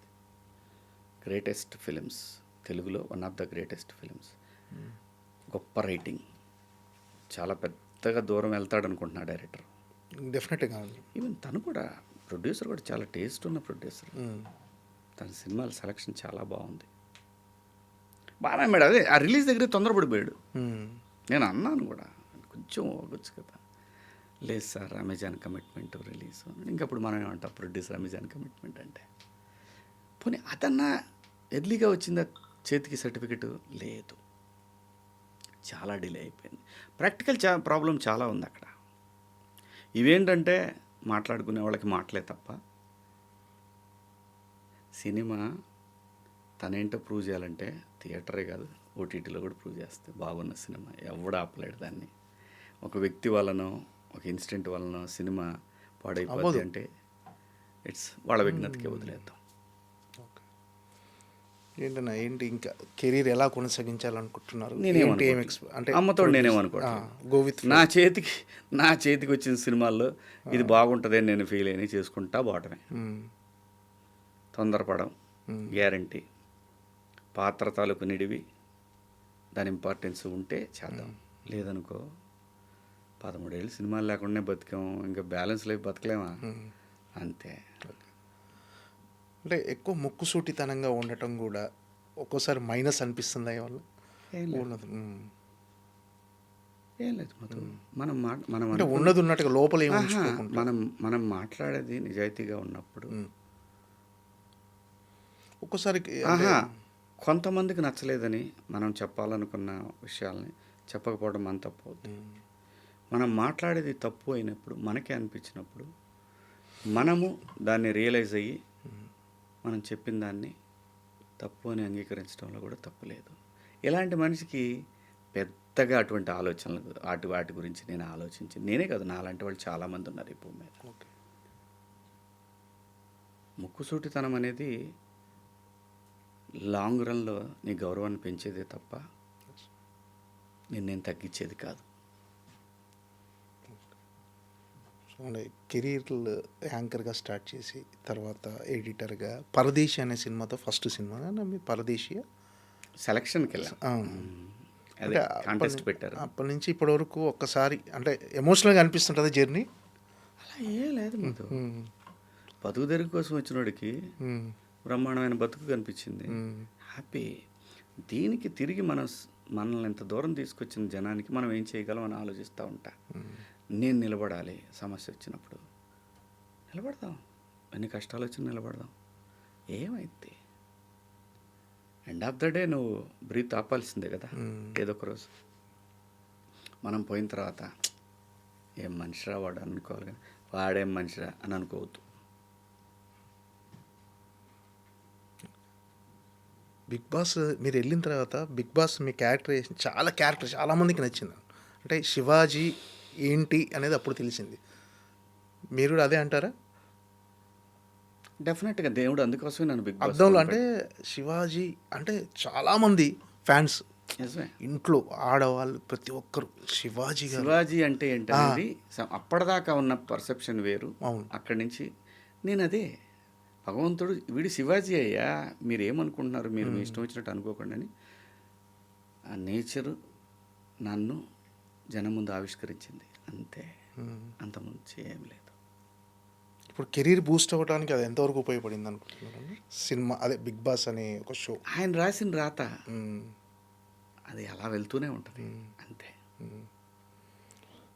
గ్రేటెస్ట్ ఫిలిమ్స్ తెలుగులో, one of the greatest films. గొప్ప రైటింగ్, చాలా పెద్దగా దూరం వెళ్తాడు అనుకుంటున్నా డైరెక్టర్. డెఫినెట్గా ఈవెన్ తను కూడా ప్రొడ్యూసర్ కూడా చాలా టేస్ట్ ఉన్న ప్రొడ్యూసర్. తన సినిమాల సెలక్షన్ చాలా బాగుంది. బాగా మేడం అదే ఆ రిలీజ్ దగ్గర తొందరపడిపోయాడు. నేను అన్నాను కూడా కొంచెం అవ్వచ్చు కదా. లేదు సార్ అమెజాన్ కమిట్మెంట్ రిలీజ్. ఇంకప్పుడు మనం ఏమంటాం ప్రొడ్యూసర్ అమెజాన్ కమిట్మెంట్ అంటే. పోనీ అదన్నా ఎర్లీగా వచ్చిందా చేతికి సర్టిఫికెట్? లేదు, చాలా డిలే అయిపోయింది. ప్రాక్టికల్ ప్రాబ్లం చాలా ఉంది అక్కడ. ఇవేంటంటే మాట్లాడుకునే వాళ్ళకి మాటలే తప్ప సినిమా తనేంటో ప్రూవ్ చేయాలంటే థియేటరే కాదు ఓటీటీలో కూడా ప్రూవ్ చేస్తే బాగున్న సినిమా ఎవడు ఆపలేడు దాన్ని. ఒక వ్యక్తి వలనో ఒక ఇన్సిడెంట్ వలనో సినిమా పాడైపోద్ది అంటే ఇట్స్ వాళ్ళ విఘ్నతకే వదిలేద్దాం. ఏంటన్నా ఏంటి ఇంకా కెరీర్ ఎలా కొనసాగించాలనుకుంటున్నారు? అంటే అమ్మతో నేనేమనుకోవట్లేదు. నా చేతికి వచ్చిన సినిమాల్లో ఇది బాగుంటుంది అని నేను ఫీల్ అయినా చేసుకుంటా పోవటమే. తొందరపడం గ్యారంటీ. పాత్ర తాలూకు నిడివి దాని ఇంపార్టెన్స్ ఉంటే చేద్దాం. లేదనుకో 13 ఏళ్ళు సినిమాలు లేకుండానే బతికాము, ఇంకా బ్యాలెన్స్ లైఫ్ బతకలేమా అంతే. అంటే ఎక్కువ ముక్కుసూటితనంగా ఉండటం కూడా ఒక్కోసారి మైనస్ అనిపిస్తుందా వల్ల? ఏం లేదు మధు, మనం అంటే ఉన్నది ఉన్నట్టుగా లోపల మనం మాట్లాడేది నిజాయితీగా ఉన్నప్పుడు ఒక్కోసారి కొంతమందికి నచ్చలేదని మనం చెప్పాలనుకున్న విషయాల్ని చెప్పకపోవడం మన తప్పు అవుతుంది. మనం మాట్లాడేది తప్పు అయినప్పుడు మనకే అనిపించినప్పుడు మనము దాన్ని రియలైజ్ అయ్యి మనం చెప్పిన దాన్ని తప్పు అని అంగీకరించడంలో కూడా తప్పు లేదు. ఇలాంటి మనిషికి పెద్దగా అటువంటి ఆలోచనలు వాటి గురించి నేను ఆలోచించి నేనే కాదు నాలాంటి వాళ్ళు చాలామంది ఉన్నారు ఈ భూమి మీద. ముక్కుసూటితనం అనేది లాంగ్ రన్లో నీ గౌరవాన్ని పెంచేదే తప్ప నేను తగ్గించేది కాదు. కెరీర్ యాంకర్గా స్టార్ట్ చేసి తర్వాత ఎడిటర్గా పరదేశి అనే సినిమాతో ఫస్ట్ సినిమా మీ పరదేశి సెలక్షన్కి వెళ్ళాం. అదే కాంటెస్ట్ పెట్టారు. అప్పటి నుంచి ఇప్పటి వరకు ఒక్కసారి అంటే ఎమోషనల్గా అనిపిస్తుంటుంది జర్నీ? అలా ఏం లేదు ముందు బతుకు తెరుగు కోసం వచ్చినోడికి బ్రహ్మాండమైన బతుకు కనిపించింది, హ్యాపీ. దీనికి తిరిగి మనల్ని ఎంత దూరం తీసుకొచ్చిన జనానికి మనం ఏం చేయగలం అని ఆలోచిస్తూ ఉంటా. నేను నిలబడాలి, సమస్య వచ్చినప్పుడు నిలబడదాం, ఎన్ని కష్టాలు వచ్చినా నిలబడదాం. ఏమైంది ఎండ్ ఆఫ్ ద డే నువ్వు బ్రీత్ ఆపాల్సిందే కదా ఏదో ఒక రోజు. మనం పోయిన తర్వాత ఏం మనిషిరా వాడు అనుకోవాలి, కానీ వాడేం మనిషిరా అని అనుకోవద్దు. బిగ్ బాస్ మీరు వెళ్ళిన తర్వాత బిగ్ బాస్ మీ క్యారెక్టర్ చాలా మందికి నచ్చింది. అంటే శివాజీ ఏంటి అనేది అప్పుడు తెలిసింది. మీరు కూడా అదే అంటారా? డెఫినెట్గా దేవుడు అందుకోసమే నన్ను బిగ్ బాస్ అర్థంలో అంటే శివాజీ అంటే చాలామంది ఫ్యాన్స్ ఇంట్లో ఆడవాళ్ళు ప్రతి ఒక్కరు శివాజీ అంటే ఏంటనేది అప్పటిదాకా ఉన్న పర్సెప్షన్ వేరు. అక్కడి నుంచి నేను అదే భగవంతుడు వీడి శివాజీ అయ్యా, మీరు ఏమనుకుంటున్నారు, మీరు మీ ఇష్టం వచ్చినట్టు అనుకోకండి అని ఆ నేచరు నన్ను జనం ముందు ఆవిష్కరించింది అంతే. అంత ముందు ఏం లేదు. ఇప్పుడు కెరీర్ బూస్ట్ అవ్వడానికి అది ఎంతవరకు ఉపయోగపడింది అనుకుంటున్నాను? సినిమా అదే బిగ్ బాస్ అనే ఒక షో. ఆయన రాసిన రాత అది అలా వెళ్తూనే ఉంటుంది అంతే.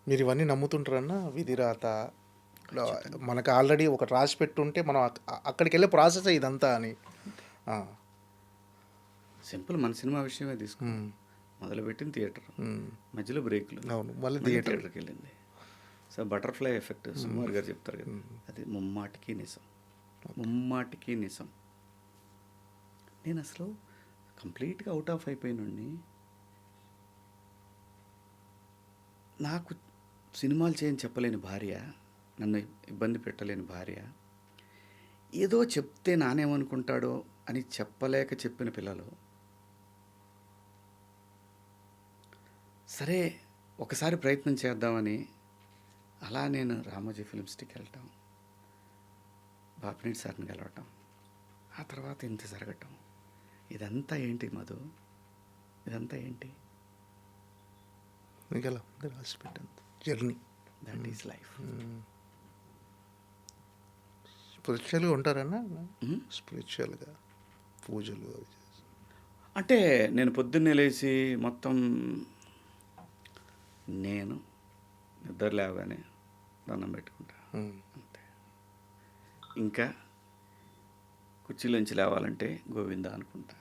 మీరు ఇవన్నీ నమ్ముతుంటారన్నా? విధి రాత మనకు ఆల్రెడీ ఒక రాసి పెట్టుంటే మనం అక్కడికి వెళ్ళే ప్రాసెస్ ఇదంతా అని. సింపుల్, మన సినిమా విషయమే తీసుకు మొదలుపెట్టిన థియేటర్, మధ్యలో బ్రేక్లు, అవును, మళ్ళీ థియేటర్కి వెళ్ళింది. సో బటర్ఫ్లై ఎఫెక్ట్ సుమారు గారు చెప్తారు కదా, అది ముమ్మాటికి నిజం, ముమ్మాటికి నిజం. నేను అసలు కంప్లీట్గా అవుట్ ఆఫ్ అయిపోయినండి. నాకు సినిమాలు చేయని చెప్పలేని భార్య, నన్ను ఇబ్బంది పెట్టలేని భార్య, ఏదో చెప్తే నానేమనుకుంటాడో అని చెప్పలేక చెప్పిన పిల్లలు, సరే ఒకసారి ప్రయత్నం చేద్దామని అలా నేను రామోజీ ఫిల్మ్ సిటీకి వెళ్ళటం, బాపినేని సార్ని కలవటం, ఆ తర్వాత ఇంత జరగటం, ఇదంతా ఏంటి మధు? ఇదంతా ఏంటి? మీకు ఎలా రాసి పెట్టాను జర్నీ. That is life. స్పిరిచువల్గా ఉంటారన్నా? స్పిరిచువల్గా పూజలు అవి చేసి. అంటే నేను పొద్దున్నే లేచి మొత్తం నేను నిద్ర లేవగానే దండం పెట్టుకుంటా అంతే. ఇంకా కుర్చీలోంచి లేవాలంటే గోవింద అనుకుంటా,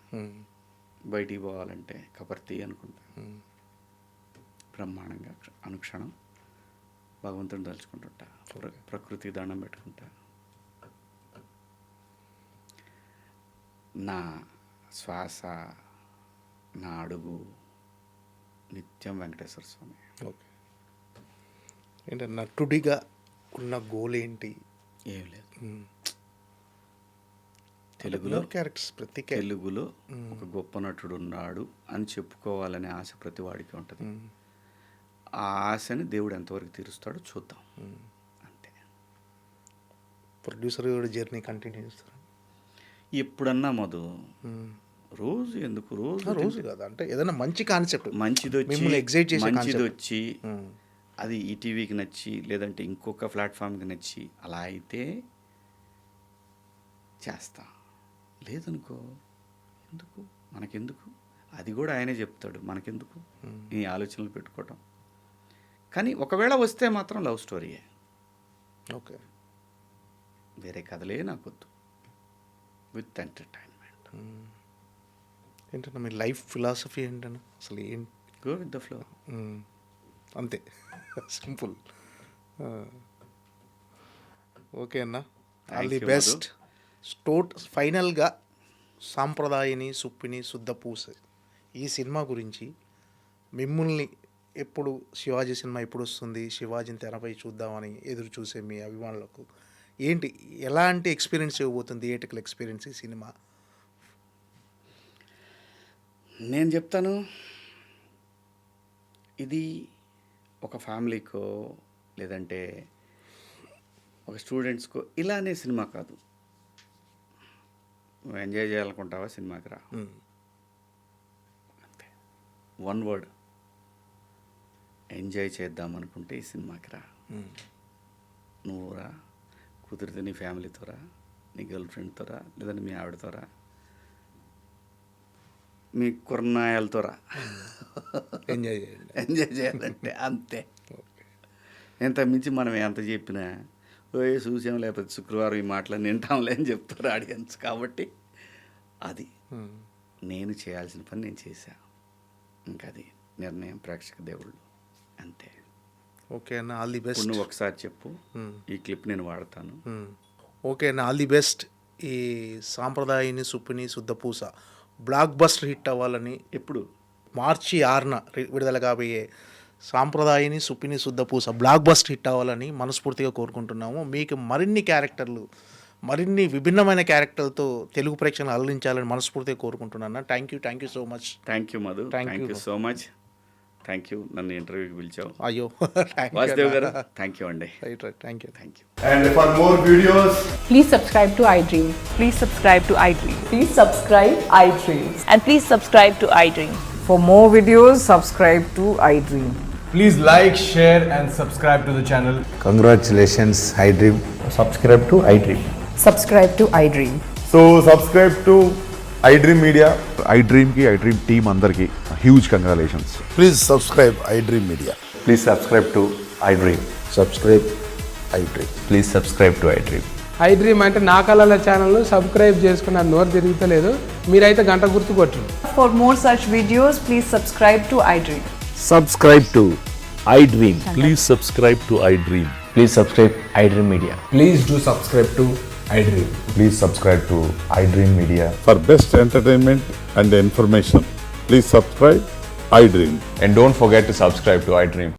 బయటికి పోవాలంటే కబర్తీ అనుకుంటా, బ్రహ్మాండంగా అనుక్షణం భగవంతుని తలుచుకుంటుంటా, ప్రకృతికి దండం పెట్టుకుంటా. నా శ్వాస, నా అడుగు నిత్యం వెంకటేశ్వర స్వామి. ఓకే. ఏంటంటే నటుడిగా ఉన్న గోల్ ఏంటి? ఏం లేదు. తెలుగులో ఒక గొప్ప నటుడు ఉన్నాడు అని చెప్పుకోవాలనే ఆశ ప్రతి వాడికి ఉంటుంది. ఆ ఆశని దేవుడు ఎంతవరకు తీరుస్తాడో చూద్దాం అంతే. ప్రొడ్యూసర్ జర్నీ కంటిన్యూ చేస్తారు ఎప్పుడన్నా మధు? రోజు ఎందుకు? రోజు కాదు, అంటే ఏదైనా మంచి కాన్సెప్ట్, మంచిది వచ్చి అది ఈటీవీకి నచ్చి లేదంటే ఇంకొక ప్లాట్ఫామ్కి నచ్చి అలా అయితే చేస్తా, లేదనుకో ఎందుకు, మనకెందుకు? అది కూడా ఆయనే చెప్తాడు, మనకెందుకు ఈ ఆలోచనలు పెట్టుకోవటం. కానీ ఒకవేళ వస్తే మాత్రం లవ్ స్టోరీయే. ఓకే. వేరే కథలే నాకొద్దు, విత్ ఎంటర్టైన్మెంట్. ఏంటన్నా మీ లైఫ్ ఫిలాసఫీ ఏంటన్నా అసలు? ఏంటి? Go with the flow. అంతే, సింపుల్. ఓకే అన్న, ఆల్ ది బెస్ట్. ఫైనల్గా సాంప్రదాయని సుప్పిని శుద్ధ పూస ఈ సినిమా గురించి మిమ్మల్ని ఎప్పుడు, శివాజీ సినిమా ఎప్పుడు వస్తుంది, శివాజీని తెరపై చూద్దామని ఎదురు చూసే మీ అభిమానులకు ఏంటి, ఎలాంటి ఎక్స్పీరియన్స్ ఇవ్వబోతుంది, థియేటికల్ ఎక్స్పీరియన్స్ ఈ సినిమా? నేను చెప్తాను, ఇది ఒక ఫ్యామిలీకో లేదంటే ఒక స్టూడెంట్స్కో ఇలానే సినిమా కాదు. నువ్వు ఎంజాయ్ చేయాలనుకుంటావా, సినిమాకి రా అంతే. వన్ వర్డ్, ఎంజాయ్ చేద్దాం అనుకుంటే ఈ సినిమాకి రా. నువ్వు రా, కుదిరితే నీ ఫ్యామిలీతో రా, నీ గర్ల్ ఫ్రెండ్తో రా, లేదంటే మీ ఆవిడతో రా, మీ కుర్నాయాలతో రా, ఎంజాయ్ చేయాలంటే అంతే. ఎంత మించి మనం ఎంత చెప్పినా చూసాం, లేకపోతే శుక్రవారం ఈ మాటలు వింటాంలే అని చెప్తారు ఆడియన్స్. కాబట్టి అది నేను చేయాల్సిన పని నేను చేశా, ఇంకా అది నిర్ణయం ప్రేక్షక దేవుళ్ళు అంతే. ఓకే అన్న, ఆల్ ది బెస్ట్. నువ్వు ఒకసారి చెప్పు, ఈ క్లిప్ నేను వాడతాను. ఓకే అన్న, ఆల్ ది బెస్ట్. ఈ సాంప్రదాయని సుప్పిని శుద్ధ పూస బ్లాక్ బస్టర్ హిట్ అవ్వాలని, ఎప్పుడు మార్చి 6న విడుదల కాబోయే సాంప్రదాయని సుప్పిని శుద్ధ పూస బ్లాక్ బస్టర్ హిట్ అవ్వాలని మనస్ఫూర్తిగా కోరుకుంటున్నాము. మీకు మరిన్ని క్యారెక్టర్లు, మరిన్ని విభిన్నమైన క్యారెక్టర్లతో తెలుగు ప్రేక్షకులను అలరించాలని మనస్ఫూర్తిగా కోరుకుంటున్నాను. Thank you so much. Thank you Madhu, thank you so much. Thank you, నన్ను ఇంటర్వ్యూకి పిలిచావు. అయ్యో, వాసుదేవ్ గారు థ్యాంక్ యూ అండి. Thank you. And for more videos, please subscribe to iDream. Please subscribe to iDream. Please subscribe iDream. And please subscribe to iDream. For more videos, subscribe to iDream. Please like, share, and subscribe to the channel. Congratulations, iDream. Subscribe to iDream. Subscribe to iDream. So subscribe to iDream Media. iDream ki iDream team అందరికి huge congratulations. Please subscribe iDream Media. Please subscribe to iDream. Subscribe iDream. Please subscribe to iDream. iDream అంటే నా కళల ఛానల్ను subscribe చేసుకున్న నోరు తిరుగుతలేదు, మీరైతే గంట గుర్తు కొట్టండి. For more such videos, please subscribe to iDream. Subscribe to iDream. Please subscribe to iDream. Please subscribe iDream Media. Please do subscribe to iDream. Please subscribe to iDream Media. For best entertainment and information, please subscribe iDream. And don't forget to subscribe to iDream.